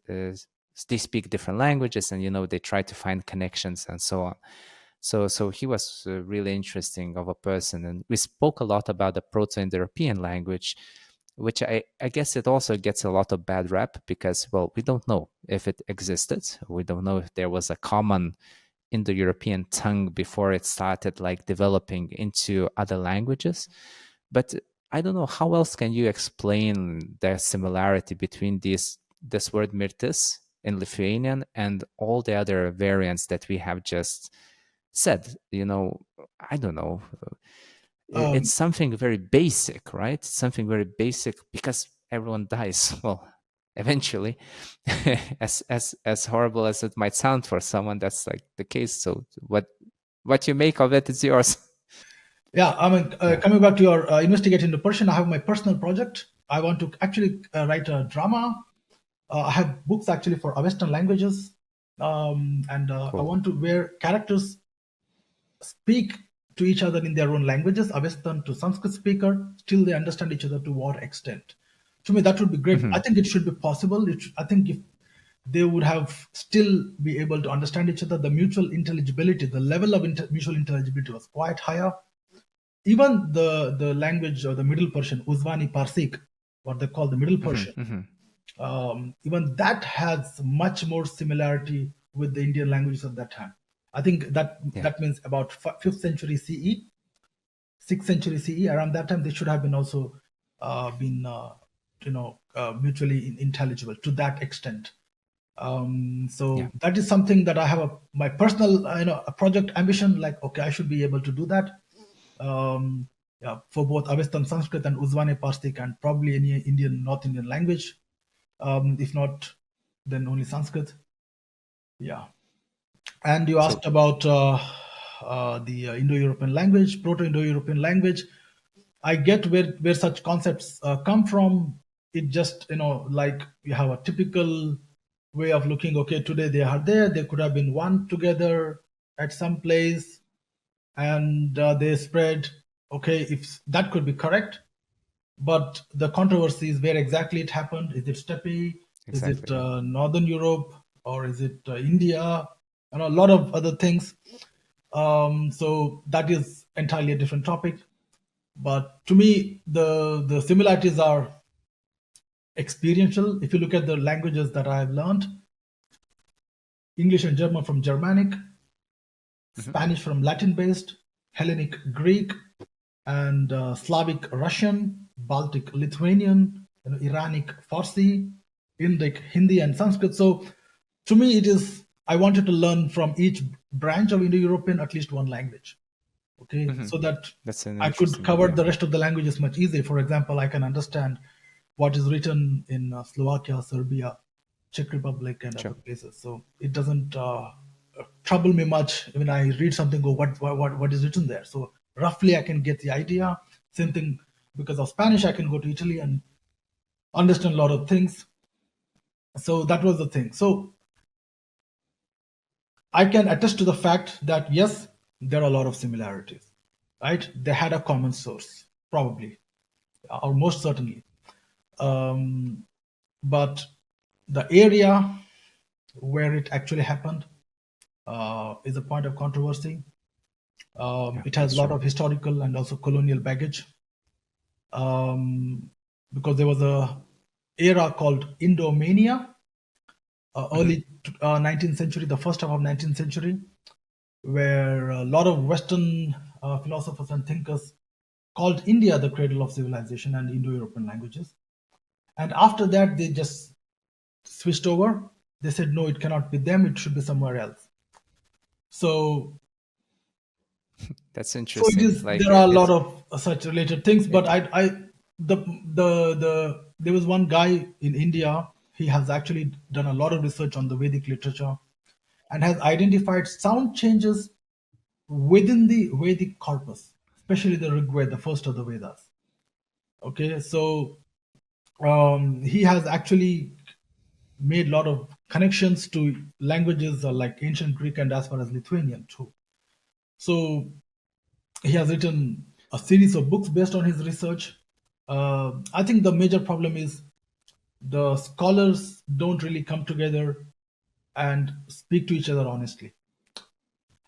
They speak different languages, and they try to find connections and so on. So he was really interesting of a person, and we spoke a lot about the Proto-Indo-European language, which I guess it also gets a lot of bad rap because, well, we don't know if it existed. We don't know if there was a common Indo-European tongue before it started like developing into other languages. But I don't know how else can you explain the similarity between this word mirtis in Lithuanian and all the other variants that we have just said. I don't know. It's Um, something very basic, right? Something very basic because everyone dies. Well, eventually, as horrible as it might sound for someone, that's like the case. So what you make of it is yours. yeah, I mean, Yeah. coming back to your investigating the Persian, I have my personal project. I want to actually write a drama. I have books actually for Western languages, and I Cool. want to where characters speak to each other in their own languages, Avestan to Sanskrit speaker, still they understand each other to what extent. To me, that would be great. I think it should be possible. I think if they would have still be able to understand each other, the mutual intelligibility, the level of mutual intelligibility was quite higher. Even the language of the Middle Persian, Uzvani Parsik, what they call the Middle Persian, even that has much more similarity with the Indian languages of that time. I think that Yeah. that means about 5th century CE, 6th century CE. Around that time, they should have been also been mutually intelligible to that extent. Yeah. So that is something that I have my personal a project ambition. Like, okay, I should be able to do that. Yeah, for both Avestan Sanskrit and Uzvane Parsik and probably any Indian North Indian language. If not, then only Sanskrit. Yeah. And you So asked about the Indo-European language, Proto-Indo-European language. I get where such concepts come from. It just like you have a typical way of looking. Okay, today they are there. They could have been one together at some place, and they spread. Okay, if that could be correct, but the controversy is where exactly it happened. Is it steppe? Is it exactly. Yeah. Northern Europe? Or is it India? And a lot of other things. So that is entirely a different topic. But to me, the similarities are experiential. If you look at the languages that I have learned, English and German from Germanic, Spanish from Latin-based, Hellenic Greek, and Slavic Russian, Baltic Lithuanian, Iranic Farsi, Indic Hindi, and Sanskrit. So to me, it is, I wanted to learn from each branch of Indo-European at least one language. Okay, Hmm. so that That's an I could interesting cover idea. the rest of the languages much easier. For example, I can understand what is written in Slovakia, Serbia, Czech Republic, and other Sure. places. So it doesn't trouble me much when I read something. Go, what is written there? So roughly, I can get the idea. Same thing because of Spanish, I can go to Italy and understand a lot of things. So that was the thing. So I can attest to the fact that yes, there are a lot of similarities, right? They had a common source, probably, or most certainly. Um, but the area where it actually happened is a point of controversy. Yeah, It has a that's lot true. of historical and also colonial baggage, because there was a era called Indomania, Hmm. early 19th century, the first half of 19th century, where a lot of Western philosophers and thinkers called India the cradle of civilization and Indo-European languages. And after that, they just switched over. They said, no, it cannot be them. It should be somewhere else. So, That's so it interesting. is. Like There are a lot it, of such related things. But it. there was one guy in India. He has actually done a lot of research on the Vedic literature and has identified sound changes within the Vedic corpus, especially the Rig Veda, the first of the Vedas. Okay, so he has actually made a lot of connections to languages like ancient Greek and as far as Lithuanian too. So he has written a series of books based on his research. I think the major problem is the scholars don't really come together and speak to each other honestly.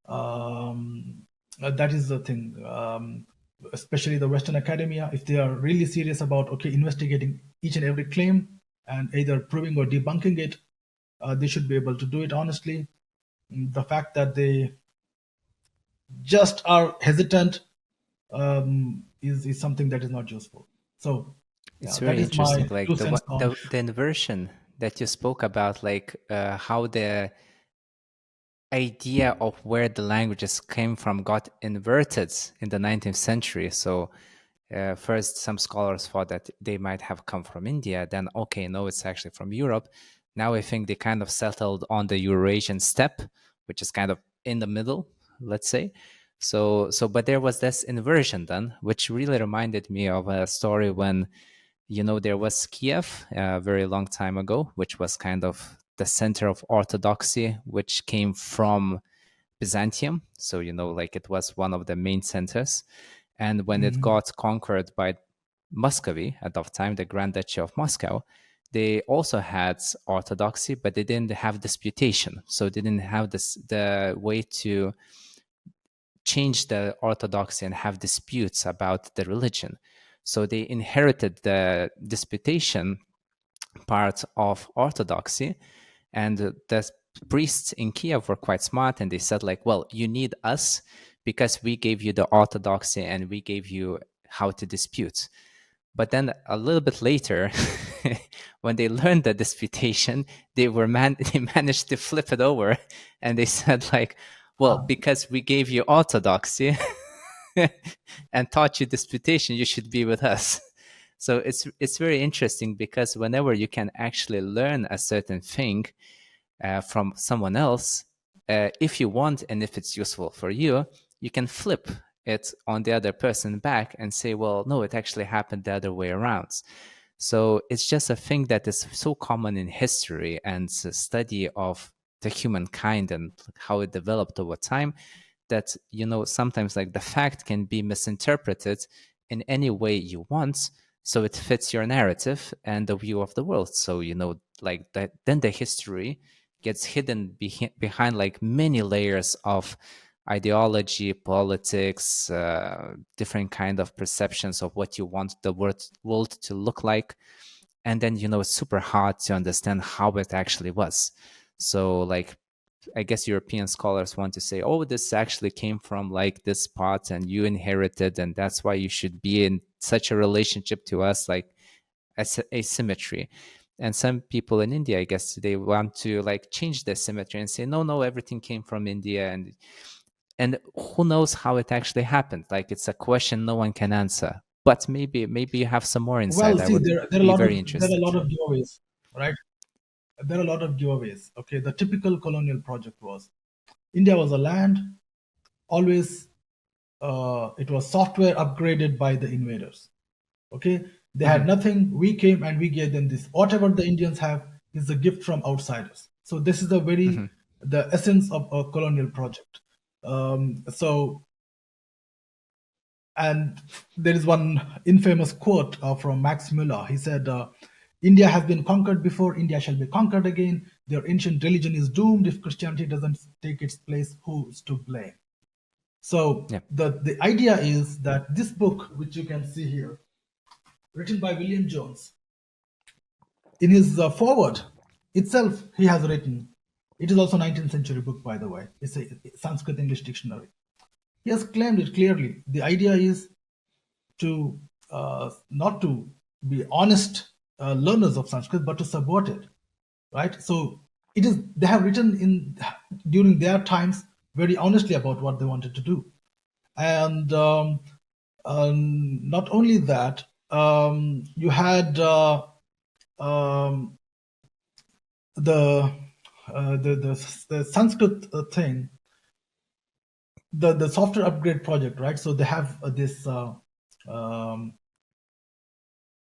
That is the thing. Especially the Western academia, if they are really serious about investigating each and every claim and either proving or debunking it, they should be able to do it honestly. The fact that they just are hesitant is something that is not useful. So, It's yeah, that very is my interesting. Like two the cents on. the inversion that you spoke about, like how the idea of where the languages came from got inverted in the 19th century. So first, some scholars thought that they might have come from India. Then, okay, no, it's actually from Europe. Now I think they kind of settled on the Eurasian steppe, which is kind of in the middle, let's say. But there was this inversion then, which really reminded me of a story when, there was Kiev a very long time ago, which was kind of the center of orthodoxy, which came from Byzantium. So, like it was one of the main centers. And when it Mhm. got conquered by Muscovy at that time, the Grand Duchy of Moscow, they also had orthodoxy, but they didn't have disputation. So they didn't have the way to change the orthodoxy and have disputes about the religion. So they inherited the disputation part of orthodoxy, and the priests in Kiev were quite smart, and they said like, well, you need us because we gave you the orthodoxy and we gave you how to dispute. But then a little bit later, when they learned the disputation, they managed to flip it over, and they said like, well, Ah, because we gave you orthodoxy and taught you disputation, you should be with us. So it's very interesting because whenever you can actually learn a certain thing from someone else, if you want and if it's useful for you, you can flip it on the other person back and say, well, no, it actually happened the other way around. So it's just a thing that is so common in history and the study of the humankind and how it developed over time, that sometimes like the fact can be misinterpreted in any way you want, so it fits your narrative and the view of the world. So like that, then the history gets hidden behind like many layers of ideology, politics, different kind of perceptions of what you want the world to look like. And then it's super hard to understand how it actually was. So like, I guess European scholars want to say, oh, this actually came from like this part and you inherited, and that's why you should be in such a relationship to us, like asymmetry. And some people in India, I guess, they want to like change the symmetry and say, no, no, everything came from India, and who knows how it actually happened? Like it's a question no one can answer. But maybe you have some more Well, insight. I see, would there are a be lot of very interested. giveaways, right? There are a lot of giveaways. Okay, the typical colonial project was India was a land, always it was software upgraded by the invaders. Okay, they Hmm. had nothing. We came and we gave them this. Whatever the Indians have is a gift from outsiders. So this is Hmm. the essence of a colonial project. So and there is one infamous quote from Max Muller. He said, "India has been conquered before. India shall be conquered again. Their ancient religion is doomed. If Christianity doesn't take its place, who's to blame?" So Yeah. the idea is that this book, which you can see here, written by William Jones, in his forward itself, he has written. It is also 19th century book, by the way. It's a Sanskrit English dictionary. He has claimed it clearly. The idea is to not to be honest learners of Sanskrit, but to subvert it, right? So it is they have written in during their times very honestly about what they wanted to do, and not only that, you had um, the, the Sanskrit thing, the software upgrade project, right? So they have this. Um,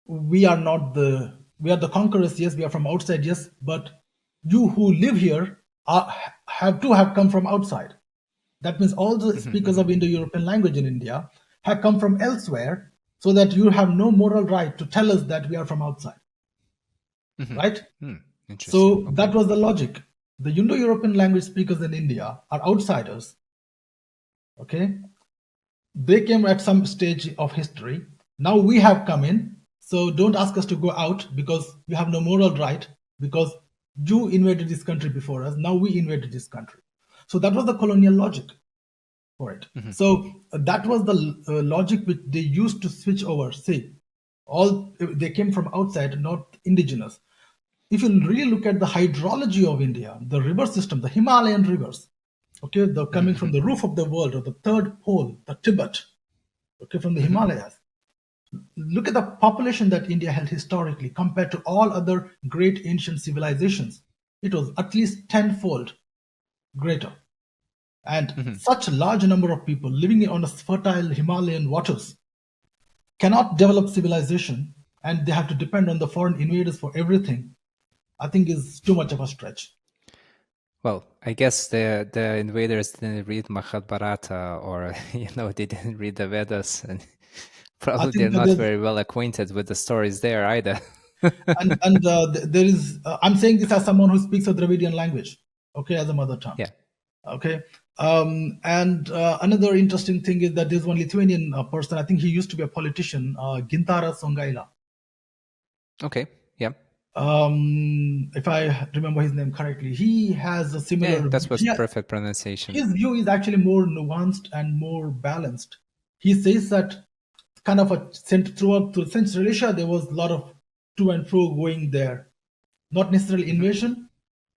we are the conquerors, yes, we are from outside, yes, but you who live here have come from outside. That means all the Hmm. speakers Hmm. of Indo-European language in India have come from elsewhere, so that you have no moral right to tell us that we are from outside, Hmm. right? Hmm. Interesting. So Okay. that was the logic. The Indo-European language speakers in India are outsiders. Okay, they came at some stage of history. Now we have come in, so don't ask us to go out because you have no moral right, because you invaded this country before us. Now we invaded this country. So that was the colonial logic for it. Hmm. So that was the logic which they used to switch over. See, all they came from outside, not indigenous. If you really look at the hydrology of India, the river system, the Himalayan rivers, okay, the coming Hmm. from the roof of the world or the third pole, the Tibet, okay, from the Hmm. Himalayas. Look at the population that India held historically compared to all other great ancient civilizations. It was at least tenfold greater. And Hmm. such a large number of people living on a fertile Himalayan waters cannot develop civilization, and they have to depend on the foreign invaders for everything. I think is too much of a stretch. Well, I guess the invaders didn't read Mahabharata, or they didn't read the Vedas, and I probably they're think not there's very well acquainted with the stories there either. there is. I'm saying this as someone who speaks a Dravidian language, okay, as a mother tongue. Yeah. Okay. And another interesting thing is that there's one Lithuanian person, I think he used to be a politician, Gintara Songaila. Okay. Yeah. If I remember his name correctly, he has a Yeah. similar, That was perfect pronunciation. his view is actually more nuanced and more balanced. He says that kind of throughout to Central Asia, there was a lot of to and fro going there. Not necessarily Hmm. invasion,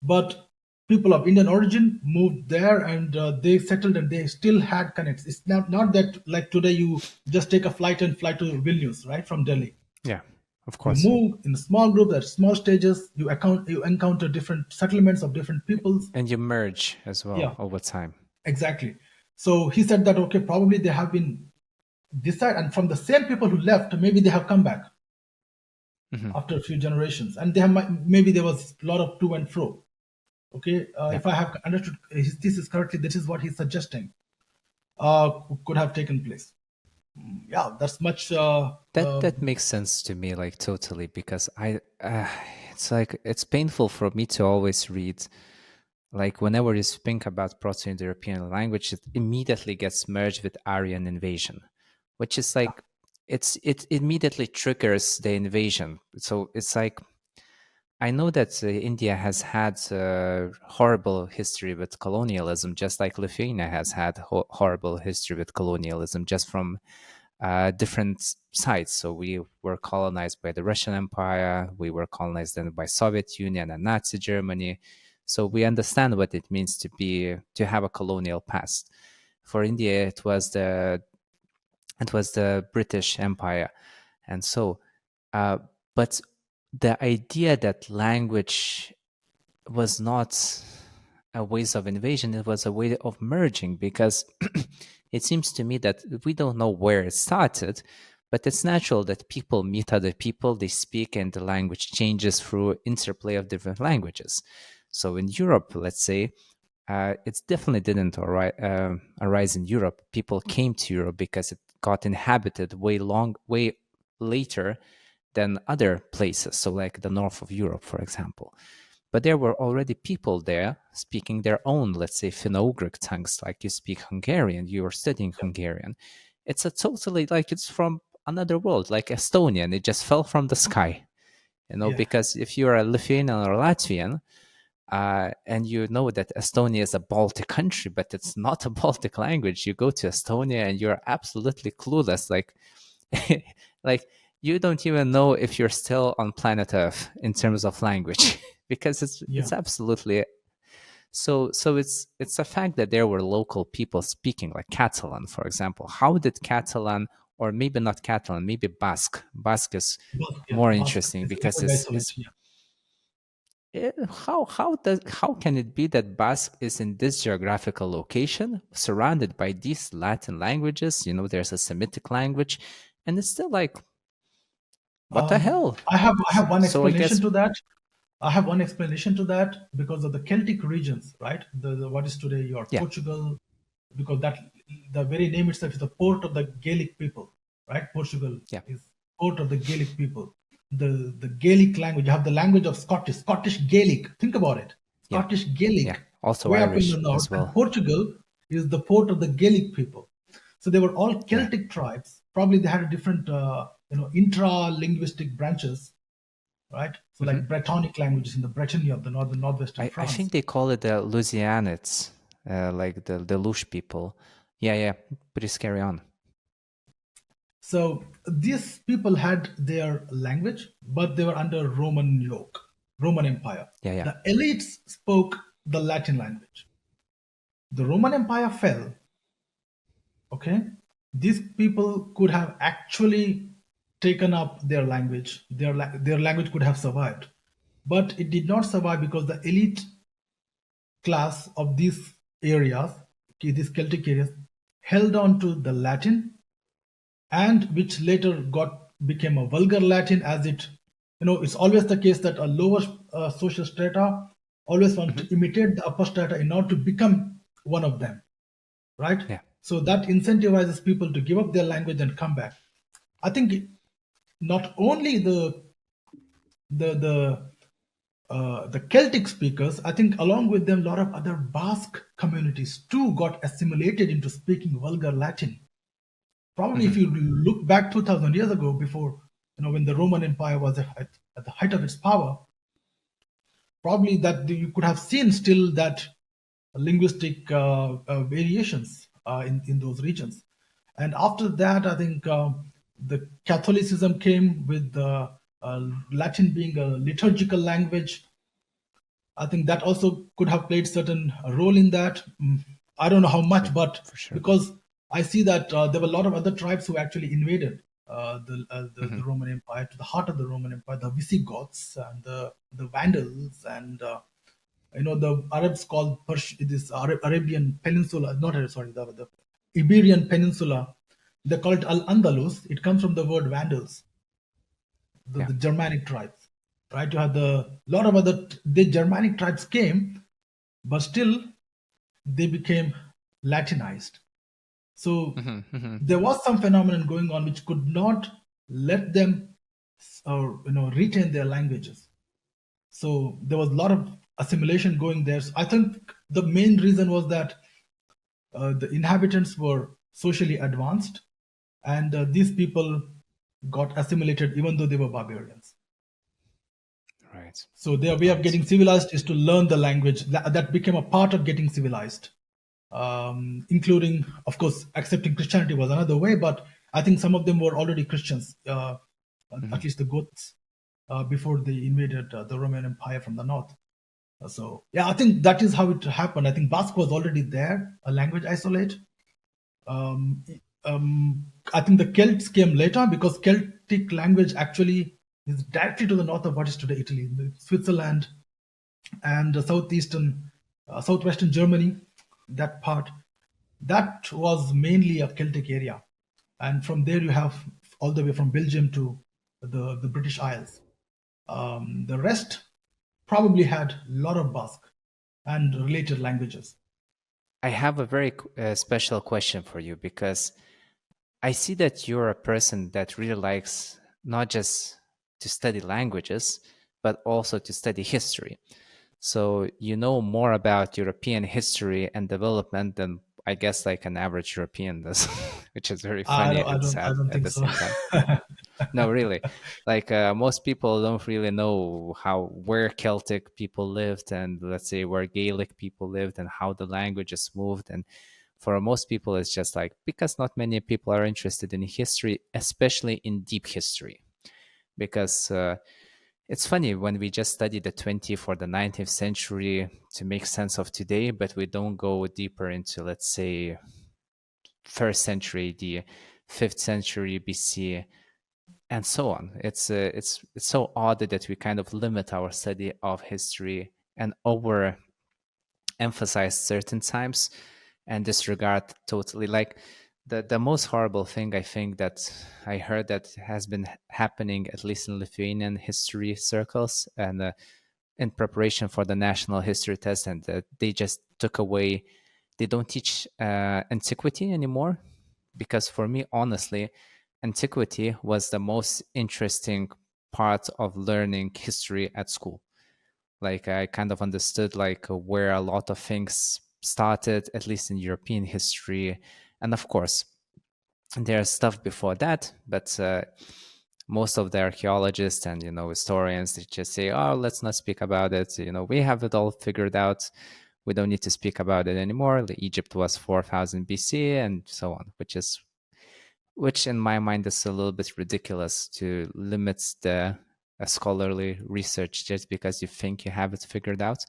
but people of Indian origin moved there and they settled and they still had connects. It's not that like today you just take a flight and fly to Vilnius, right, from Delhi. Yeah. Of You course. move in a small group at small stages. You encounter different settlements of different peoples. And you merge as Yeah, well over time. exactly. So he said that okay, probably they have been decided, and from the same people who left, maybe they have come back Hmm. after a few generations, and they have maybe there was a lot of to and fro. Okay, Yeah. if I have understood his thesis correctly, this is what he's suggesting could have taken place. Yeah, that's much. That makes sense to me, like totally, because it's like it's painful for me to always read, like whenever you think about Proto-Indo-European language, it immediately gets merged with Aryan invasion, which is Yeah, like it immediately triggers the invasion. So it's like I know that India has had horrible history with colonialism, just like Lithuania has had horrible history with colonialism, just from different sides. So we were colonized by the Russian Empire, we were colonized then by Soviet Union and Nazi Germany. So we understand what it means to have a colonial past. For India, it was the British Empire, and so, but the idea that language was not a ways of invasion, it was a way of merging, because it seems to me that we don't know where it started, but it's natural that people meet other people, they speak, and the language changes through interplay of different languages. So in Europe, let's say, it definitely didn't arise in Europe. People came to Europe because it got inhabited way later than other places. So like the north of Europe, for example. But there were already people there speaking their own, let's say, Finno-Ugric tongues, like you speak Hungarian, you are studying Hungarian. It's a totally, like, it's from another world, like Estonian. It just fell from the sky, Yeah, because if you're a Lithuanian or Latvian, and you know that Estonia is a Baltic country, but it's not a Baltic language. You go to Estonia and you're absolutely clueless. Like, like you don't even know if you're still on planet Earth in terms of language, because yeah. it's absolutely so. So it's a fact that there were local people speaking, like Catalan, for example. How did Catalan, or maybe not Catalan, maybe Basque? Basque is Basque, yeah, more Basque interesting is because quite isolated. Yeah. how can it be that Basque is in this geographical location, surrounded by these Latin languages? There's a Semitic language, and it's still like, what the hell? I have one So I explanation guess, to that. I have one explanation to that because of the Celtic regions, right? The what is today your yeah, Portugal, because that the very name itself is the port of the Gaelic people, right? Portugal yeah, is port of the Gaelic people. The Gaelic language. You have the language of Scottish Gaelic. Think about it. yeah, Scottish yeah. Gaelic, Also way up in Irish the north, as and well. Portugal is the port of the Gaelic people. So they were all Yeah. Celtic tribes. Probably they had a different, intra-linguistic branches, right? So hmm like Brittonic languages in the Brittany of the northwestern I France. think they call it the Louisianites, like the Lush people. Yeah, yeah. Please carry on. So these people had their language, but they were under Roman yoke, Roman Empire. Yeah, yeah. The elites spoke the Latin language. The Roman Empire fell. Okay, these people could have actually taken up their language. Their language could have survived, but it did not survive because the elite class of these areas, okay, these Celtic areas, held on to the Latin, and which later got became a vulgar Latin, as it's always the case that a lower social strata always want hmm to imitate the upper strata in order to become one of them, right? Yeah. So that incentivizes people to give up their language and come back. I think not only the Celtic speakers, I think along with them, a lot of other Basque communities too got assimilated into speaking vulgar Latin. Probably, if hmm you look back 2,000 years ago, before when the Roman Empire was at the height of its power, probably that you could have seen still that linguistic variations in those regions. And after that, I think the Catholicism came with Latin being a liturgical language. I think that also could have played certain role in that. I don't know how much, Sure, but for sure. because I see that there were a lot of other tribes who actually invaded the hmm Roman Empire, to the heart of the Roman Empire, the Visigoths and the Vandals, and the Arabs called this Arabian Peninsula, not sorry, the Iberian Peninsula. They call it Al Andalus. It comes from the word Vandals, Yeah. the Germanic tribes, right? You had the lot of other the Germanic tribes came, but still they became Latinized. So hmm hmm there was some phenomenon going on which could not let them, retain their languages. So there was a lot of assimilation going there. So I think the main reason was that the inhabitants were socially advanced, and these people got assimilated even though they were barbarians. Right. So their way of Right. getting civilized is to learn the language. That became a part of getting civilized, including, of course, accepting Christianity was another way. But I think some of them were already Christians, Mhm. at least the Goths, before they invaded the Roman Empire from the north. So yeah, I think that is how it happened. I think Basque was already there, a language isolate. Um, I think the Celts came later because Celtic language actually is directly to the north of what is today Italy, Switzerland, and the southwestern Germany. That part, that was mainly a Celtic area, and from there you have all the way from Belgium to the British Isles. The rest probably had a lot of Basque and related languages. I have a very special question for you because I see that you're a person that really likes not just to study languages, but also to study history. So you know more about European history and development than I guess like an average European does, which is very funny and I sad don't at think the so. same time. No, really. Like most people don't really know how where Celtic people lived and let's say where Gaelic people lived and how the languages moved. And for most people, it's just like because not many people are interested in history, especially in deep history. Because it's funny when we just study the 20th or the 19th century to make sense of today, but we don't go deeper into, let's say, first century, the 5th century BC, and so on. It's so odd that we kind of limit our study of history and over emphasize certain times and disregard totally like the most horrible thing I think that I heard that has been happening at least in Lithuanian history circles and in preparation for the national history test and they just took away they don't teach antiquity anymore because for me honestly antiquity was the most interesting part of learning history at school. Like I kind of understood like where a lot of things started, at least in European history, and of course there's stuff before that, but most of the archaeologists and historians they just say, "Oh, let's not speak about it. We have it all figured out. We don't need to speak about it anymore." Egypt was 4000 BC and so on, which in my mind is a little bit ridiculous to limit the scholarly research just because you think you have it figured out.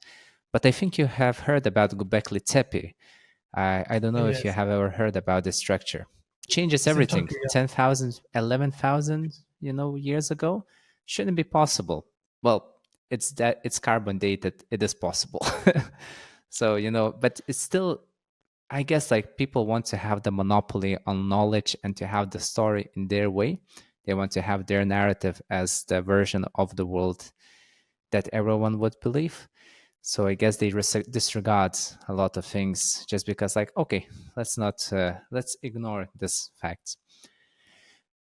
But I think you have heard about Göbekli Tepe. I don't know if you Yes, have ever heard about this structure. Changes it's in everything. Turkey. Yeah. 10,000, 11,000, years ago shouldn't be possible. Well, it's carbon dated. It is possible. So, but it's still I guess like people want to have the monopoly on knowledge and to have the story in their way. They want to have their narrative as the version of the world that everyone would believe. So I guess they disregard a lot of things just because, like, okay, let's ignore this fact.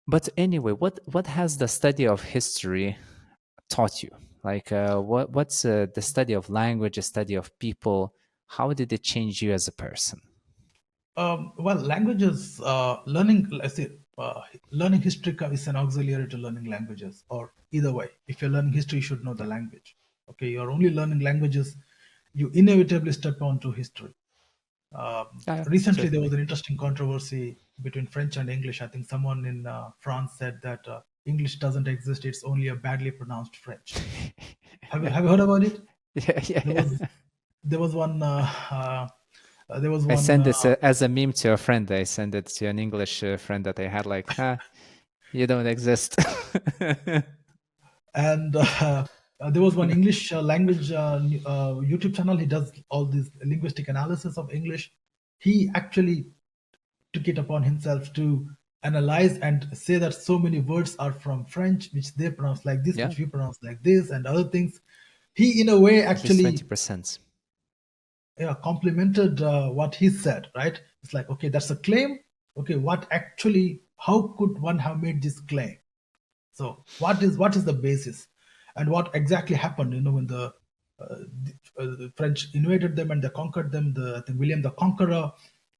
But anyway, what has the study of history taught you? Like, what's the study of language, the study of people? How did it change you as a person? Well, languages, learning, let's say, learning history is an auxiliary to learning languages, or either way. If you're learning history, you should know the Yeah, language. Okay, you're only learning languages, you inevitably step onto history. yeah, Recently, there was certainly. an interesting controversy between French and English. I think someone in France said that English doesn't exist; it's only a badly pronounced French. Have you heard about it? Yeah, yeah, There was yeah. there was one there was I one sent this as a meme to a friend. I sent it to an English friend that I had. Like, you don't exist. and there was one English language YouTube channel. He does all this linguistic analysis of English. He actually took it upon himself to analyze and say that so many words are from French, which they pronounce like this, Yeah, which we pronounce like this, and other things. He, in a way, at least actually 20%. complimented what he said. Right? It's like, okay, that's a claim. Okay, what actually? How could one have made this claim? So what is the basis, and what exactly happened? When the French invaded them and they conquered them. I think William the Conqueror.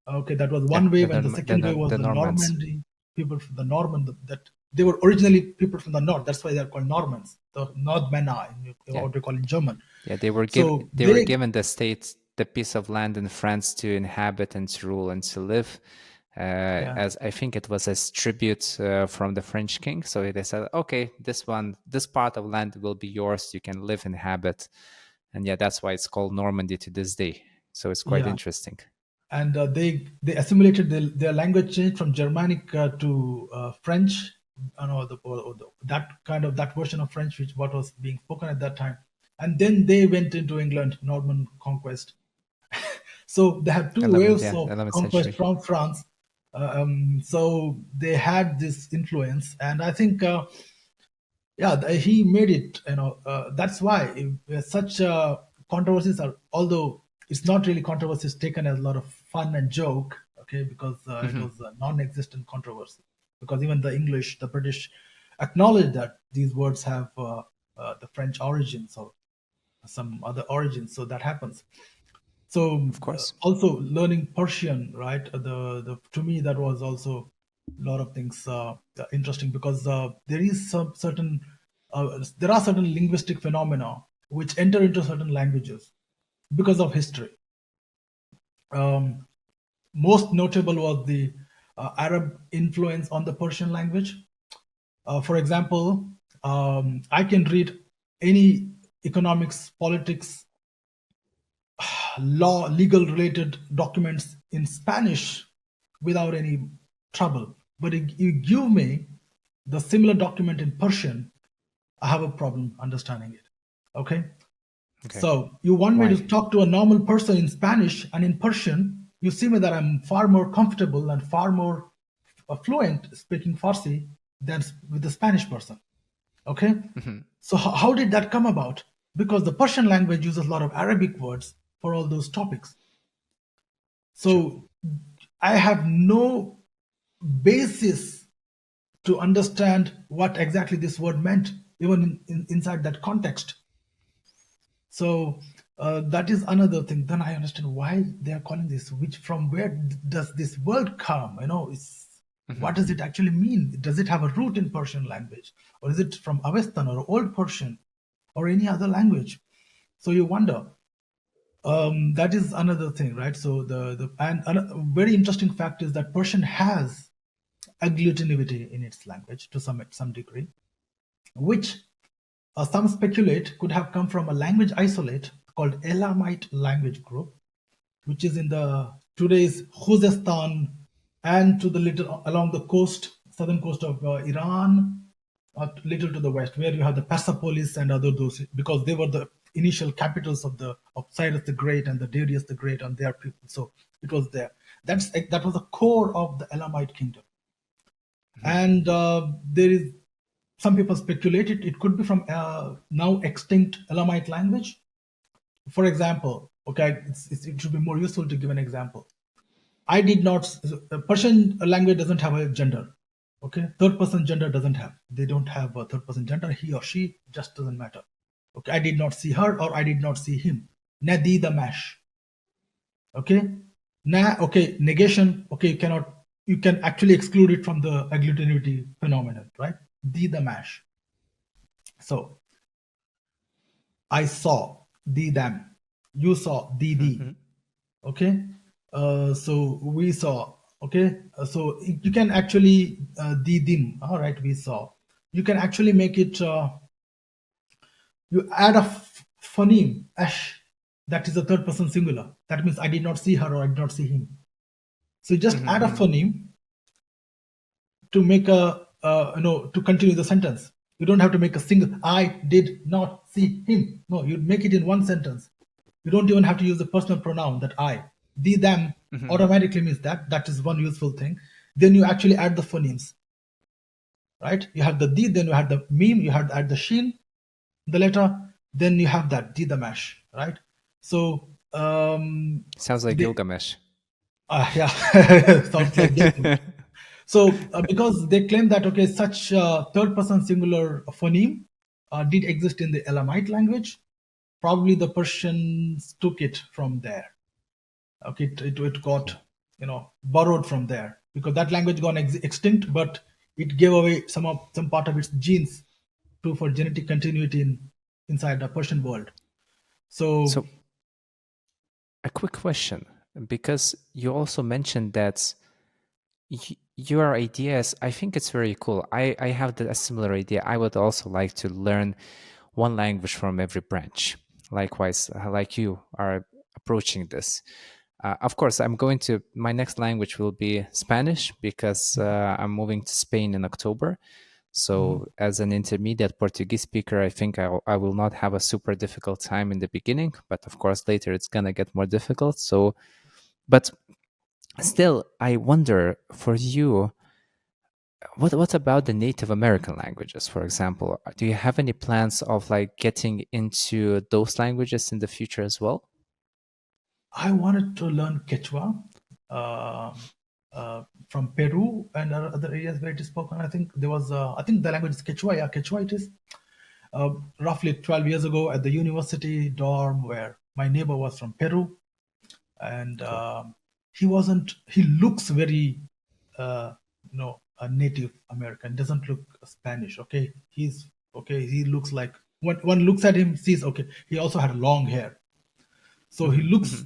Okay, that was Yeah, one wave, and the second wave was the the Normans. Normandy people from the Norman. That they were originally people from the north. That's why they're called Normans, the Nordmänner, Yeah, what we call in German. yeah. So They were they given the state, the piece of land in France to inhabit and to rule and to live, Yeah, as I think it was as tribute from the French king. So they said, okay, this part of land will be yours. You can live, inhabit, and yeah, that's why it's called Normandy to this day. So it's quite yeah. interesting. And they assimilated their language, changed from Germanic to French, that kind of that version of French which what was being spoken at that time, and then they went into England, Norman conquest. So they had two 11th, waves yeah, of 11th conquest century. from France. So they had this influence, and I think yeah, he made it. That's why such controversies are, although it's not really controversies taken as a lot of fun and joke, okay, because it was a non-existent controversy, because even the English, the British acknowledge that these words have the French origins or some other origins, so that happens. So Of course. also learning Persian, right? The to me that was also a lot of things interesting, because there are certain linguistic phenomena which enter into certain languages because of history. Um, Most notable was the Arab influence on the Persian language. For example, I can read any economics, politics, law, legal related documents in Spanish without any trouble. But if you give me the similar document in Persian, I have a problem understanding it. Okay? Okay. So you want me to Why? talk to a normal person in Spanish and in Persian, you see me that I'm far more comfortable and far more fluent speaking Farsi than with the Spanish person. Okay? So how did that come about? Because the Persian language uses a lot of Arabic words for all those topics. True. So I have no basis to understand what exactly this word meant, even inside that context. So that is another thing. Then I understand why they are calling this. Which from where does this word come? What does it actually mean? Does it have a root in Persian language, or is it from Avestan or Old Persian, or any other language? So you wonder. That is another thing, right? So a very interesting fact is that Persian has agglutinativity in its language to some degree, which some speculate could have come from a language isolate called Elamite language group, which is in the today's Khuzestan and to the little along the southern coast of Iran, little to the west, where you have the Persepolis and other those, because they were the initial capitals of Cyrus the Great and the Darius the Great and their people. So it was there. That was the core of the Elamite kingdom, and there is some people speculate it could be from now extinct Elamite language. For example, okay, it should be more useful to give an example. I did not. Persian language doesn't have a gender. Okay, third person gender doesn't have. They don't have a third person gender. He or she just doesn't matter. Okay, I did not see her or I did not see him. Nadi the mash. Okay, okay, negation. Okay, you cannot. You can actually exclude it from the agglutinativity phenomenon, right? The mash. So I saw the them. You saw the. Okay, so we saw. Okay, so you can actually the dim. All right, we saw. You can actually make it. You add a phoneme ash. That is a third person singular. That means I did not see her or I did not see him. So you just add a phoneme to make to continue the sentence. You don't have to make a single I did not see him. No, you make it in one sentence. You don't even have to use the personal pronoun that I. The them automatically means that is one useful thing. Then you actually add the phonemes, right? You have the then you have the meme, you have to add the shin, the letter, then you have that the mash, right? So Sounds like they Gilgamesh. yeah, sounds like Gilgamesh. So, because they claim that okay, such third person singular phoneme did exist in the Elamite language, probably the Persians took it from there. Okay, it got borrowed from there, because that language gone extinct, but it gave away some part of its genes to for genetic continuity inside the Persian world. So So, a quick question, because you also mentioned that Your ideas, I think it's very cool. I have a similar idea. I would also like to learn one language from every branch. Likewise, like you are approaching this. Of course, my next language will be Spanish because I'm moving to Spain in October. So, Mhm. as an intermediate Portuguese speaker, I think I will not have a super difficult time in the beginning, but of course, later it's gonna get more difficult. So, but still, I wonder for you, what about the Native American languages, for example? Do you have any plans of like getting into those languages in the future as well? I wanted to learn Quechua um, from Peru and other areas where it is spoken. I think there was, I think the language is Quechua. Yeah, Quechua it is. Roughly 12 years ago at the university dorm where my neighbor was from Peru, and Cool. he looks very, a Native American, doesn't look Spanish. Okay, he looks like, when one looks at him, sees, okay, he also had long hair. So he Hmm. Hmm. looks,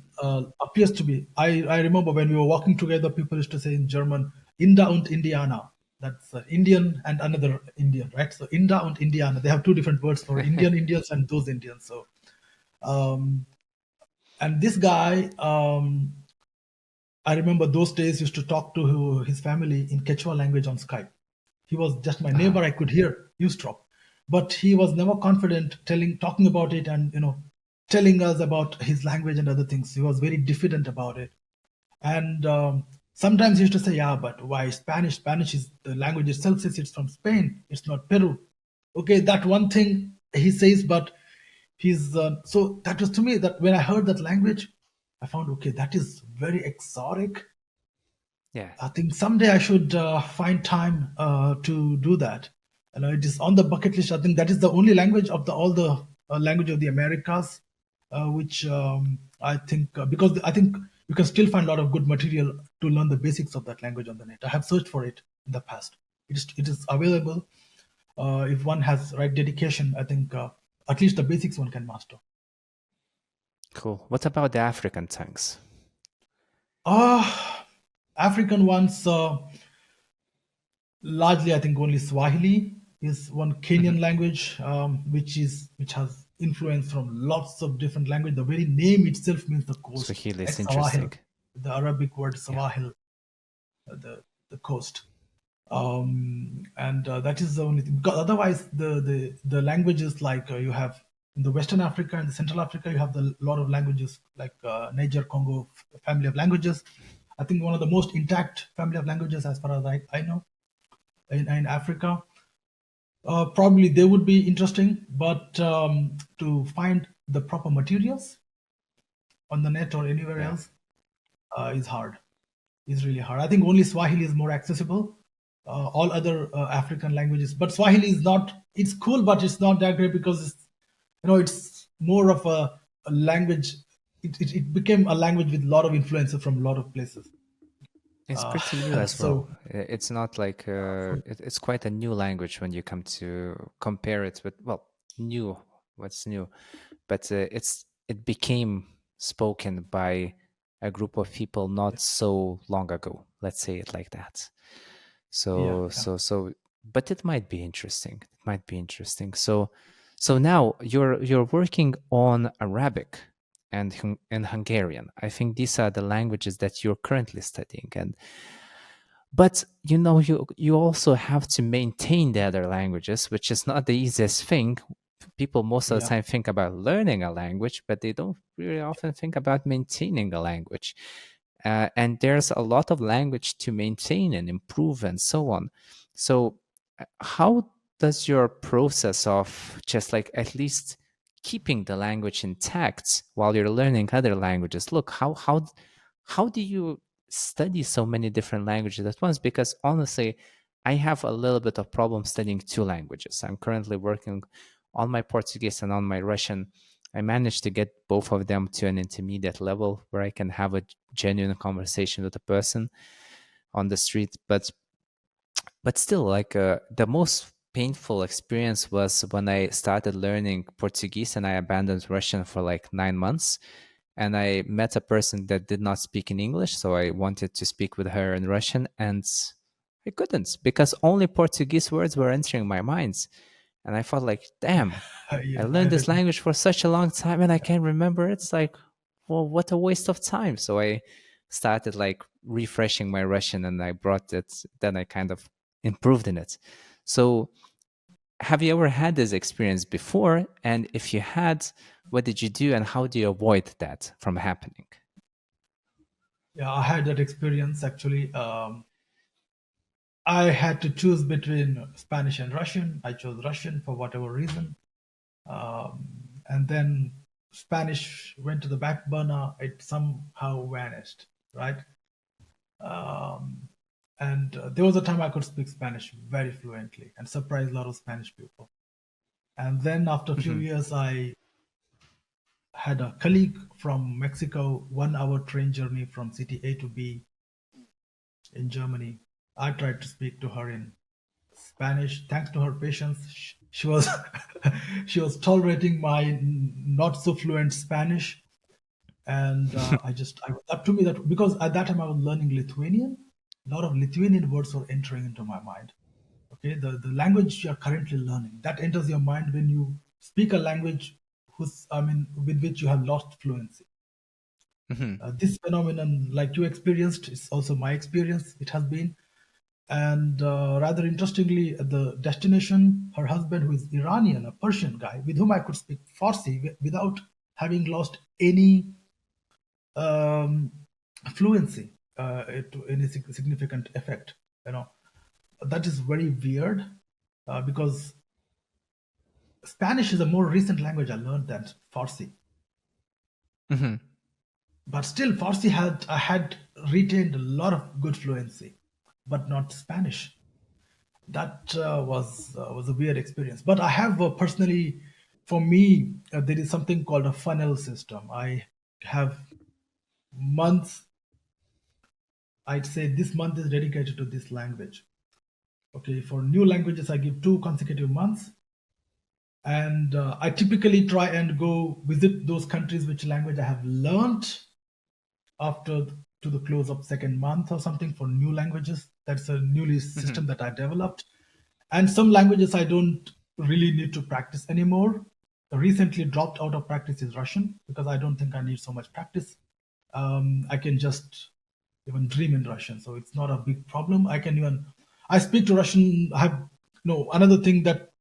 appears to be. I remember when we were walking together, people used to say in German, Inda und Indiana. That's Indian and another Indian, right? So Inda und Indiana. They have two different words for Indian Indians and those Indians. So, um, and this guy, I remember those days used to talk to his family in Quechua language on Skype. He was just my neighbor. Ah, I could hear eavesdrop, but he was never confident talking about it, and telling us about his language and other things. He was very diffident about it, and sometimes he used to say, "Yeah, but why Spanish? Spanish is the language itself says it's from Spain. It's not Peru." Okay, that one thing he says, but he's so that was to me that when I heard that language, I found, okay, that is very exotic. yeah. I think someday I should find time to do that. It is on the bucket list. I think that is the only language of all the language of the Americas, which I think, because I think you can still find a lot of good material to learn the basics of that language on the net. I have searched for it in the past. It is available. If one has right dedication, I think at least the basics one can master. Cool. What about the African tongues? Uh, African ones. Largely, I think only Swahili is one Hmm. Kenyan language, which has influence from lots of different language. The very name itself means the coast, Swahili like is Sawahil, interesting. the Arabic word Yeah. Sawahil, the coast. And that is the only thing. Because otherwise, the languages, like you have in the Western Africa and the Central Africa, you have the lot of languages like Niger, Congo, family of languages. I think one of the most intact family of languages, as far as I know, in Africa. Probably they would be interesting, but to find the proper materials on the net or anywhere Yeah. else is hard. Is really hard. I think only Swahili is more accessible. All other African languages, but Swahili is not. It's cool, but it's not that great because it's more of a language. It became a language with a lot of influences from a lot of places. It's Uh, pretty new as well. so It's not like it's quite a new language when you come to compare it with, well, new. What's new? But it became spoken by a group of people not so long ago. Let's say it like that. yeah, So yeah, so so, but it might be interesting. It might be interesting. So now you're working on Arabic and Hungarian. I think these are the languages that you're currently studying, and but you also have to maintain the other languages, which is not the easiest thing. People most of the yeah, time think about learning a language, but they don't really often think about maintaining a language. And there's a lot of language to maintain and improve and so on. So, how does your process of just like at least keeping the language intact while you're learning other languages look? How do you study so many different languages at once? Because honestly, I have a little bit of problem studying two languages. I'm currently working on my Portuguese and on my Russian. I managed to get both of them to an intermediate level where I can have a genuine conversation with a person on the street. But still, like the most painful experience was when I started learning Portuguese and I abandoned Russian for like 9 months and I met a person that did not speak in English, so I wanted to speak with her in Russian, and I couldn't because only Portuguese words were entering my mind. And I felt like, damn, I Yeah, I learned this agree. language for such a long time and I can't remember it. It's like, well, what a waste of time. So I started like refreshing my Russian and I brought it, then I kind of improved in it. So have you ever had this experience before? And if you had, what did you do and how do you avoid that from happening? Yeah, I had that experience actually. I had to choose between Spanish and Russian. I chose Russian for whatever reason. And then Spanish went to the back burner. It somehow vanished, right? Um, and there was a time I could speak Spanish very fluently and surprise a lot of Spanish people. And then after a few Hmm. years, I had a colleague from Mexico, 1 hour train journey from city A to B in Germany. I tried to speak to her in Spanish. Thanks to her patience, she was she was tolerating my not so fluent Spanish, and that to me that because at that time I was learning Lithuanian, a lot of Lithuanian words were entering into my mind. Okay, the language you are currently learning that enters your mind when you speak a language with which you have lost fluency. Hmm. This phenomenon, like you experienced, is also my experience. It has been. And rather interestingly, at the destination, her husband, who is Iranian, a Persian guy, with whom I could speak Farsi without having lost any um, fluency to any significant effect. You know, that is very weird because Spanish is a more recent language I learned than Farsi. Hmm. But still, Farsi had I had retained a lot of good fluency, but not Spanish. That was a weird experience. But I have personally, for me, there is something called a funnel system. I have months. I'd say this month is dedicated to this language. Okay, for new languages, I give 2 consecutive months, and I typically try and go visit those countries which language I have learned after to the close of second month or something for new languages. That's a newly Hmm. system that I developed. And some languages I don't really need to practice anymore. Recently dropped out of practice is Russian because I don't think I need so much practice. I can just even dream in Russian, so it's not a big problem. I speak to Russian. I have no another thing that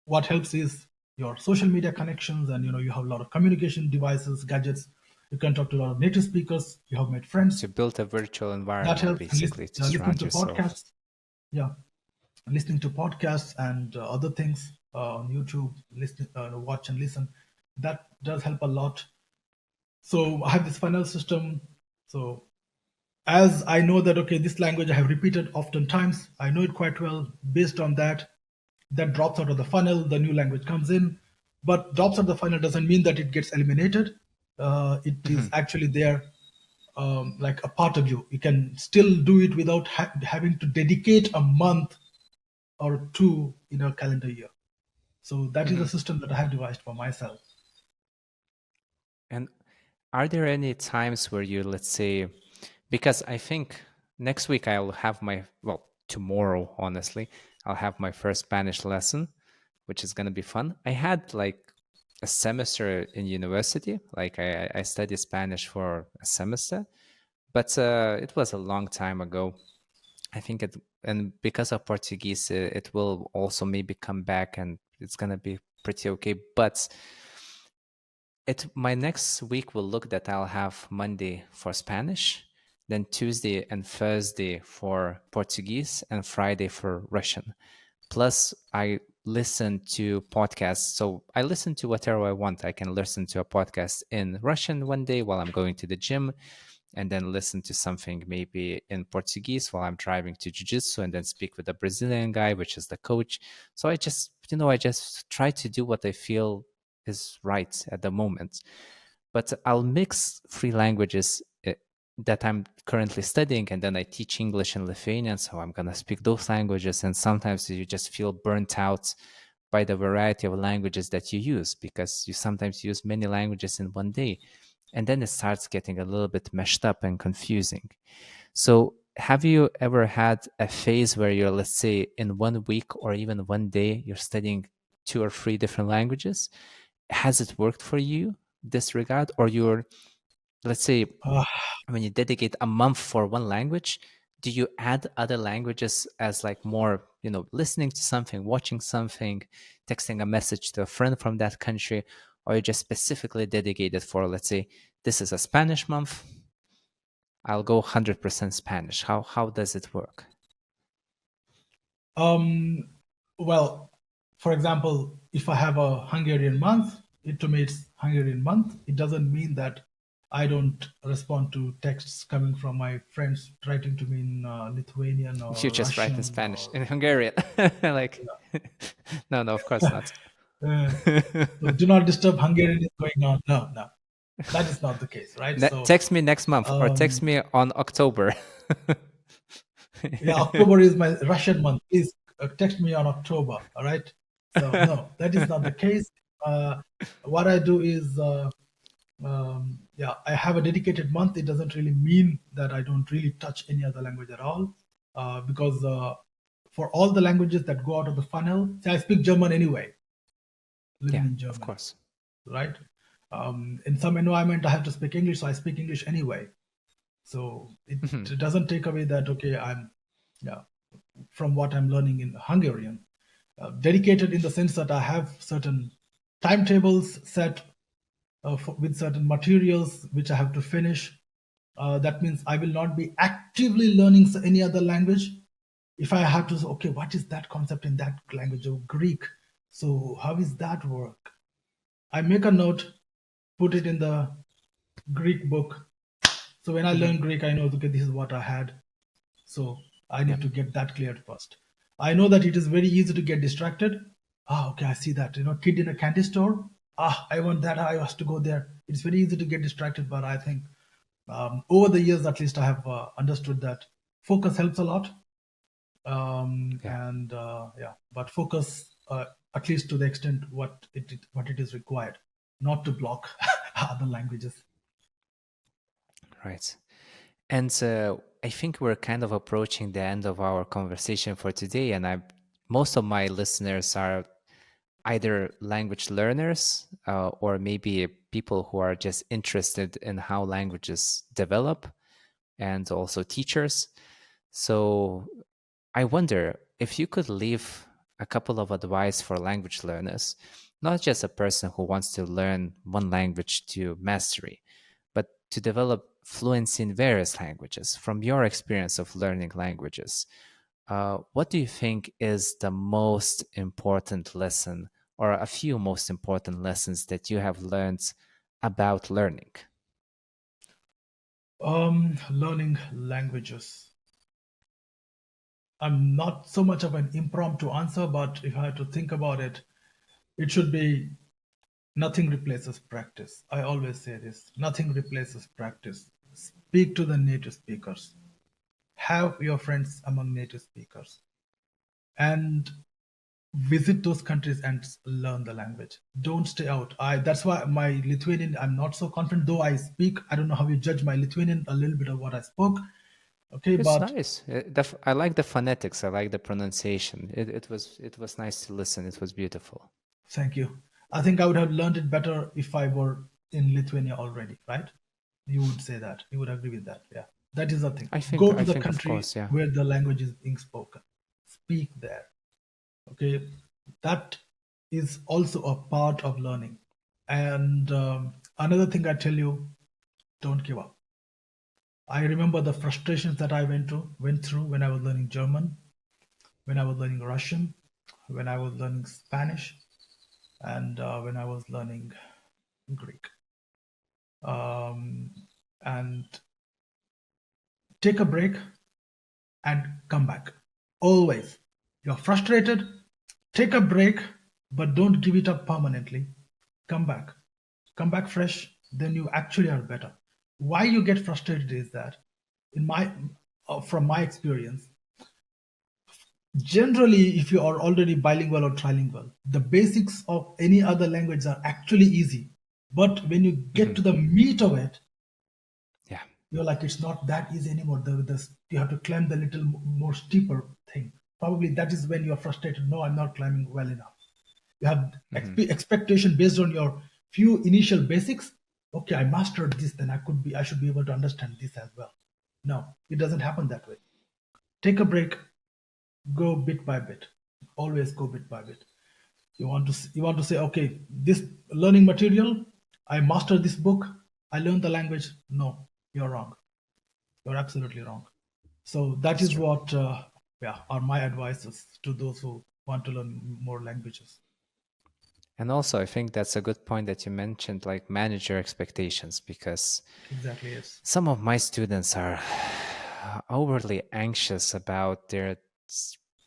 what helps is your social media connections, and you have a lot of communication devices, gadgets. You can talk to a lot of native speakers. You have made friends. To build a virtual That environment, helps. And basically, to listening surround to yourself. podcasts. Yeah, listening to podcasts and other things on YouTube, watch and listen. That does help a lot. So I have this funnel system. So as I know that okay, this language I have repeated oftentimes, I know it quite well. Based on that, that drops out of the funnel. The new language comes in, but drops out of the funnel doesn't mean that it gets eliminated. It Hmm. is actually there, like a part of you. You can still do it without having to dedicate a month or two in a calendar year. So that is Hmm. a system that I have devised for myself. And are there any times where you, let's say, because I think next week I'll have well, tomorrow, honestly, I'll have my first Spanish lesson, which is going to be fun. I had like a semester in university, like I studied Spanish for a semester, but it was a long time ago. I think and because of Portuguese, it will also maybe come back and it's going to be pretty okay. But my next week will look that I'll have Monday for Spanish, then Tuesday and Thursday for Portuguese, and Friday for Russian. Plus, I listen to podcasts. So I listen to whatever I want. I can listen to a podcast in Russian one day while I'm going to the gym, and then listen to something maybe in Portuguese while I'm driving to jiu-jitsu, and then speak with a Brazilian guy, which is the coach. So I just try to do what I feel is right at the moment. But I'll mix three languages that I'm currently studying, and then I teach English and Lithuanian, so I'm gonna speak those languages. And sometimes you just feel burnt out by the variety of languages that you use because you sometimes use many languages in one day. and then it starts getting a little bit meshed up and confusing. So, have you ever had a phase where you're, let's say, in 1 week or even one day, you're studying two or three different languages? Has it worked for you, this regard? Or you're, let's say, Uh, when you dedicate a month for one language, do you add other languages as like more, listening to something, watching something, texting a message to a friend from that country, or you just specifically dedicated for, let's say, this is a Spanish month, I'll go 100% Spanish. How does it work? um, well, for example, if I have a Hungarian month, it to me it's Hungarian month. It doesn't mean that I don't respond to texts coming from my friends writing to me in Lithuanian You or just write in Russian Spanish, or in Hungarian. Like, no, no, of course not. uh, so do not disturb Hungarian is going on. No, no, that is not the case, right? So Text me next month or text um, me on October. yeah, October is my Russian month. Please text me on October. All right. So no, that is not the case. What I do is, yeah, I have a dedicated month. It doesn't really mean that I don't really touch any other language at all, because for all the languages that go out of the funnel, see, I speak German anyway, living Yeah, in of Germany, course. right? In some environment, I have to speak English, so I speak English anyway. So it Mhm. doesn't take away that okay, I'm yeah, from what I'm learning in Hungarian. Dedicated in the sense that I have certain timetables set with certain materials which I have to finish. That means I will not be actively learning any other language. If I have to say, okay, what is that concept in that language of Greek? So how is that work? I make a note, put it in the Greek book. So when I Mhm. learn Greek, I know okay, this is what I had. So I Yeah. need to get that cleared first. I know that it is very easy to get distracted. Ah, okay, I see that. Kid in a candy store. Ah, I want that. I have to go there. It's very easy to get distracted, but I think over the years, at least, I have understood that focus helps a lot. Yeah. And yeah, but focus at least to the extent what it is required, not to block other languages. Right. And I think we're kind of approaching the end of our conversation for today. And most of my listeners are either language learners or maybe people who are just interested in how languages develop, and also teachers. So I wonder if you could leave a couple of advice for language learners, not just a person who wants to learn one language to mastery, but to develop fluency in various languages. From your experience of learning languages, what do you think is the most important lesson, or a few most important lessons that you have learned about learning? Learning languages. I'm not so much of an impromptu answer, but if I had to think about it, it should be nothing replaces practice. I always say this, nothing replaces practice. Speak to the native speakers, have your friends among native speakers, and visit those countries and learn the language. Don't stay out. That's why my Lithuanian, I'm not so confident, though I speak. I don't know how you judge my Lithuanian, a little bit of what I spoke. Okay, It's but nice. I like the phonetics. I like the pronunciation. It was nice to listen. It was beautiful. thank you. I think I would have learned it better if I were in Lithuania already, right? You would say that. You would agree with that. Yeah. That is the thing. I think Go I to the think of country course, yeah. where the language is being spoken. Speak there. Okay. That is also a part of learning. And another thing I tell you, don't give up. I remember the frustrations that I went through when I was learning German, when I was learning Russian, when I was learning Spanish, and when I was learning Greek. Um, and take a break and come back. Always. You're frustrated, take a break, but don't give it up permanently. Come back. Come back fresh, then you actually are better. Why you get frustrated is that, in my from my experience, generally, if you are already bilingual or trilingual, the basics of any other language are actually easy. But when you get to the meat of it, Yeah. you're like, it's not that easy anymore. You have to climb the little more steeper thing. Probably that is when you're frustrated. No, I'm not climbing well enough. You have expectation based on your few initial basics. Okay, I mastered this, then I should be able to understand this as well. No, it doesn't happen that way. Take a break, go bit by bit. Always go bit by bit. You want to say, okay, this learning material, I mastered this book, I learned the language. No, you're wrong. You're absolutely wrong. So that That's is true. what yeah, are my advices to those who want to learn more languages. And also, I think that's a good point that you mentioned, like manage your expectations, because Exactly, yes. some of my students are overly anxious about their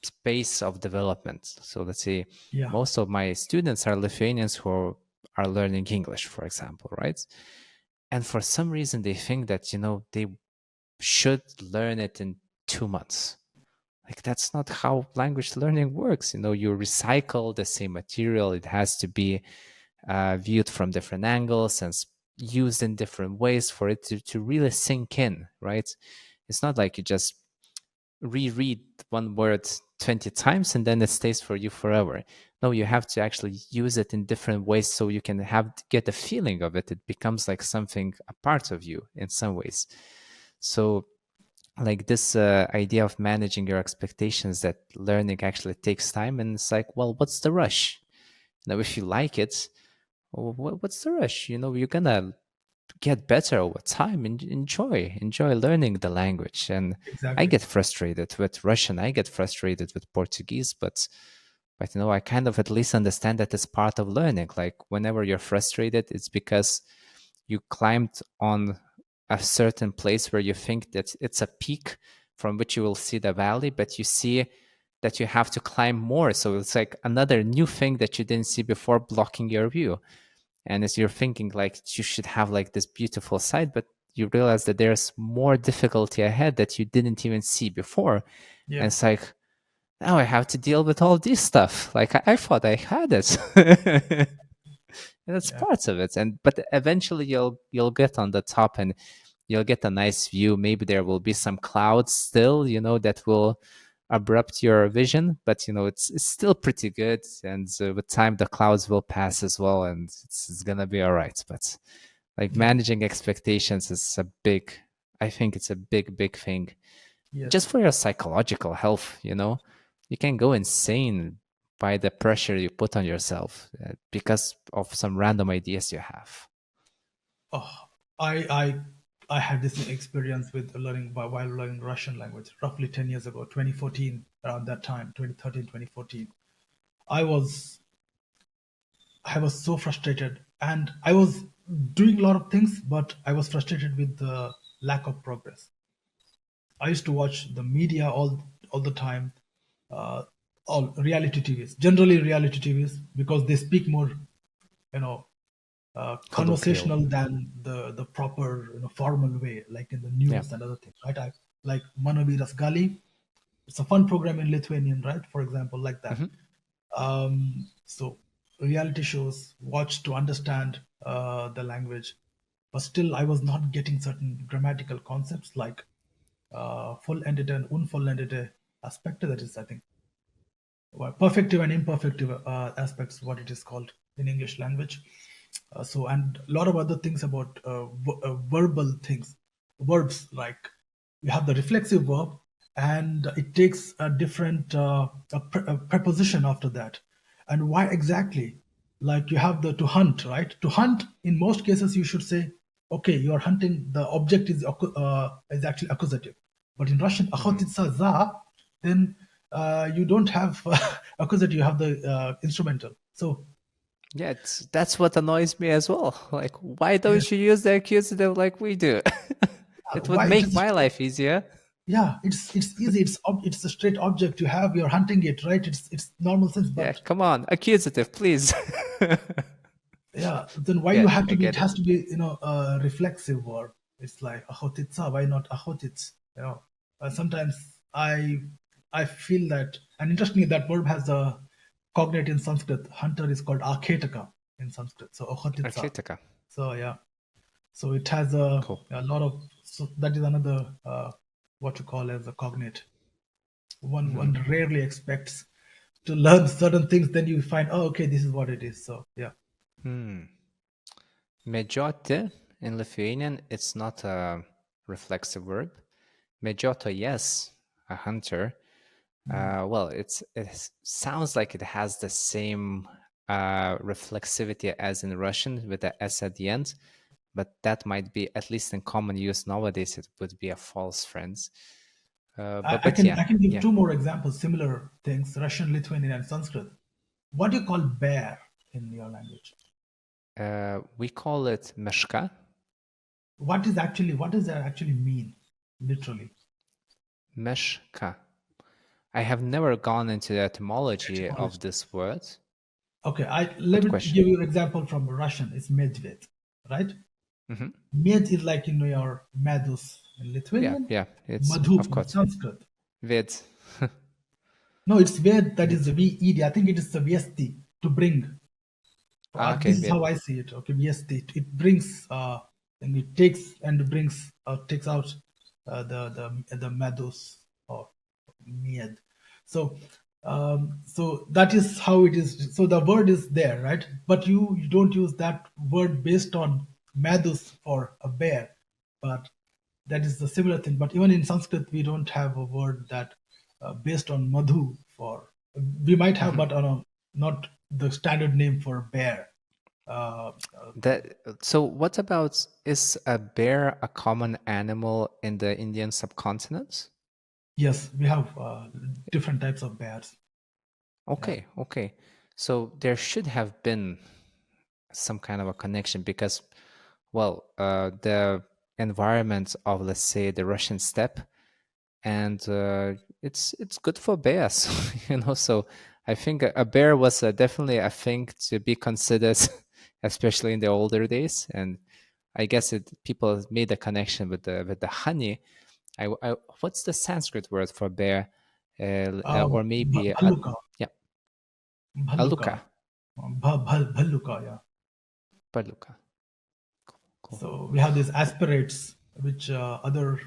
space of development. So let's say Yeah, most of my students are Lithuanians who are learning English, for example, right? And for some reason, they think that, they should learn it in 2 months. Like, that's not how language learning works. You recycle the same material, it has to be viewed from different angles and used in different ways for it to really sink in, right? It's not like you just reread one word 20 times and then it stays for you forever. No, you have to actually use it in different ways so you can get a feeling of it. It becomes like something, a part of you in some ways. So, like this idea of managing your expectations, that learning actually takes time, and it's like, well, what's the rush? If you like it, what's the rush? You're gonna get better over time, and enjoy learning the language. And I exactly. get frustrated with Russian, I get frustrated with Portuguese, but I kind of at least understand that it's part of learning. Like, whenever you're frustrated, it's because you climbed on a certain place where you think that it's a peak from which you will see the valley, but you see that you have to climb more. So it's like another new thing that you didn't see before, blocking your view. And as you're thinking, like, you should have like this beautiful side, but you realize that there's more difficulty ahead that you didn't even see before. And Yeah, it's like, now I have to deal with all this stuff. Like, I thought I had it. And that's yeah, parts of it. But eventually you'll get on the top, and you'll get a nice view. Maybe there will be some clouds still, that will abrupt your vision, but it's still pretty good. And with time, the clouds will pass as well, and it's gonna be all right. But like, yeah, managing expectations is I think it's a big thing, just yes. for your psychological health. You can go insane by the pressure you put on yourself because of some random ideas you have. Oh, I I I had this experience with learning while learning Russian language roughly 10 years ago, 2014, around that time, 2013, 2014. I was I was so frustrated, and I was doing a lot of things, but I was frustrated with the lack of progress. I used to watch the media all the time, uh, all reality TVs, generally reality TVs, because they speak more, you know, Colloquial. conversational than the proper, formal way, like in the Yeah. news and other things, right? I like Manoviras Gali. It's a fun program in Lithuanian, right? For example, like that. Hmm. So reality shows, watch to understand the language, but still I was not getting certain grammatical concepts like full-ended and unfull-ended aspect. That is, I think, perfective and imperfective aspects, what it is called in English language. So, and a lot of other things about verbal things, verbs, like you have the reflexive verb, and it takes a different a preposition after that. And why exactly? Like you have the to hunt, right? To hunt, in most cases, you should say, okay, you are hunting. The object is actually accusative, but in Russian, Hmm. "охотиться за," then you don't have accusative. You have the instrumental. So Yeah, that's what annoys me as well. Like, why yes, don't you use the accusative like we do? It would why it make is my life easier. yeah, it's easy. It's a straight object you have. You're hunting it, right? It's normal sense. Yeah, But come on, accusative, please. yeah, then why you Yeah, have I to be? It get has it. to be a reflexive verb. It's like ahotitsa. Why not ahotits? Sometimes I feel that, and interestingly, that verb has a cognate in Sanskrit. Hunter is called akhetaka. in Sanskrit. So Ochotitsa. Architica. So yeah. So it has Cool. a lot of, so that is another what you call as a cognate. One rarely expects to learn certain things, then you find, oh, okay, this is what it is. So yeah. Medžioti in Lithuanian, it's not a reflexive verb. Medžioto, yes, a hunter. Well, it sounds like it has the same reflexivity as in Russian with the s at the end, but that might be, at least in common use nowadays, it would be a false friends. But yeah, I can give yeah. two more examples, similar things: Russian, Lithuanian, and Sanskrit. What do you call bear in your language? We call it meška. What does that actually mean, literally? Meška. I have never gone into the etymology Etymology. of this word. Okay, let Good me question. give you an example from Russian. It's medved, right? Med is like in your medus in Yeah, Lithuanian, yeah, it's madhu of in course. Sanskrit. Ved. No, it's ved, that is Ved. the ved. I think it is the vyesti, to bring. Okay, This is ved. how I see it. Okay, vyesti. It brings and it takes and brings takes out the medus or med. So so that is how it is. So the word is there, right? But you don't use that word based on medus for a bear, but that is the similar thing. But even in Sanskrit, we don't have a word that based on madhu for. We might have, but on not the standard name for bear. Uh, So what about, is a bear a common animal in the Indian subcontinent? yes, we have different types of bears. Yeah. Okay, okay. So there should have been some kind of a connection because, well, the environment of, let's say, the Russian steppe, and it's good for bears, So I think a bear was definitely a thing to be considered, especially in the older days. And I guess people made a connection with the honey. What's the Sanskrit word for bear? Or maybe Bhalluka, yeah, bhalluka, aluka, bhalluka, yeah. paluka. Cool. So we have these aspirates, which other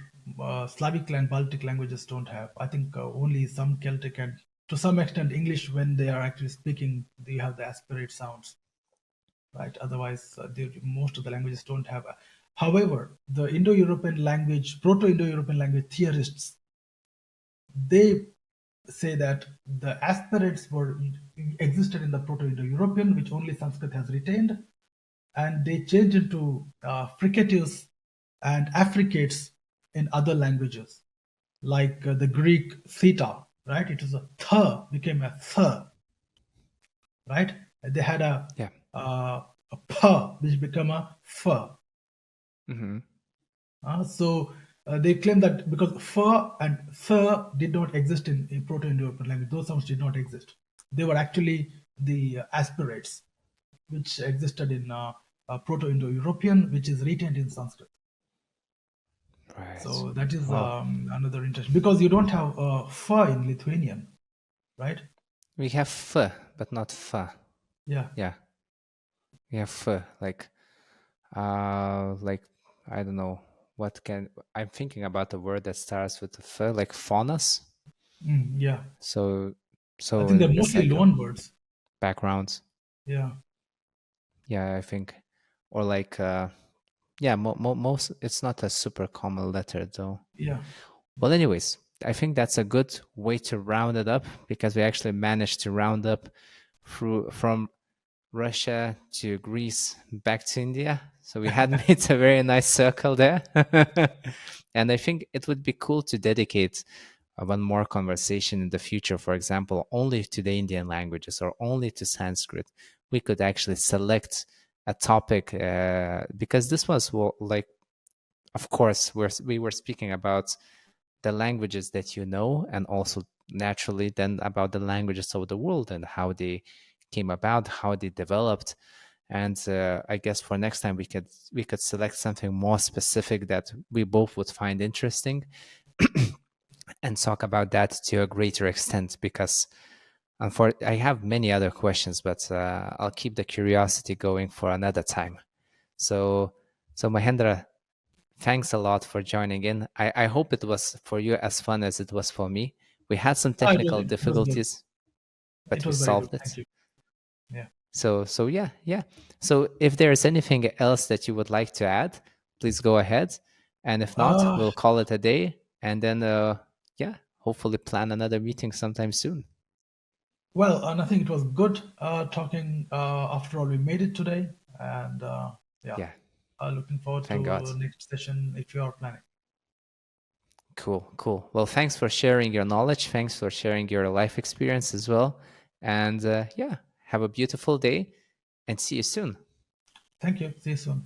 Slavic and Baltic languages don't have. I think only some Celtic and to some extent English, when they are actually speaking, they have the aspirate sounds, right? Otherwise, most of the languages don't have. However, the Indo-European language, Proto-Indo-European language theorists, they say that the aspirates were existed in the Proto-Indo-European, which only Sanskrit has retained, and they changed into fricatives and affricates in other languages, like the Greek theta, right? It was a th became a th, right? They had Yeah. a p which became a f. Mm-hmm. So they claim that because f and th did not exist in Proto-Indo-European language, those sounds did not exist. They were actually the aspirates, which existed in Proto-Indo-European, which is retained in Sanskrit. Right. So that is Wow. another interesting, because you don't have fa in Lithuanian, right? We have f, but not fa. Yeah, Yeah. We have f, like I don't know what can. I'm thinking about a word that starts with f, like faunus. yeah. So, I think they're it's mostly like a loan words. background. Yeah, Yeah, I think, or like yeah, most. It's not a super common letter though. yeah. Well, anyways, I think that's a good way to round it up because we actually managed to round up through from Russia to Greece back to India. So we had made a very nice circle there. And I think it would be cool to dedicate one more conversation in the future, for example, only to the Indian languages or only to Sanskrit. We could actually select a topic because this was, well, like, of course, we were speaking about the languages that you know, and also naturally then about the languages of the world and how they came about, how they developed. And I guess for next time we could select something more specific that we both would find interesting and talk about that to a greater extent, because I have many other questions, but I'll keep the curiosity going for another time. So, so Mahendra, thanks a lot for joining in. I hope it was for you as fun as it was for me. We had some Ah, technical it was good. difficulties, but It we was very good. solved it. Thank you. Yeah. So yeah, yeah. So if there's anything else that you would like to add, please go ahead. And if not, Uh, we'll call it a day. And then, yeah, hopefully plan another meeting sometime soon. well, and I think it was good talking. After all, we made it today, and yeah, Yeah, looking forward thank God. to next session if you are planning. Cool, cool. Well, thanks for sharing your knowledge. Thanks for sharing your life experience as well. And yeah, have a beautiful day and see you soon. Thank you. See you soon.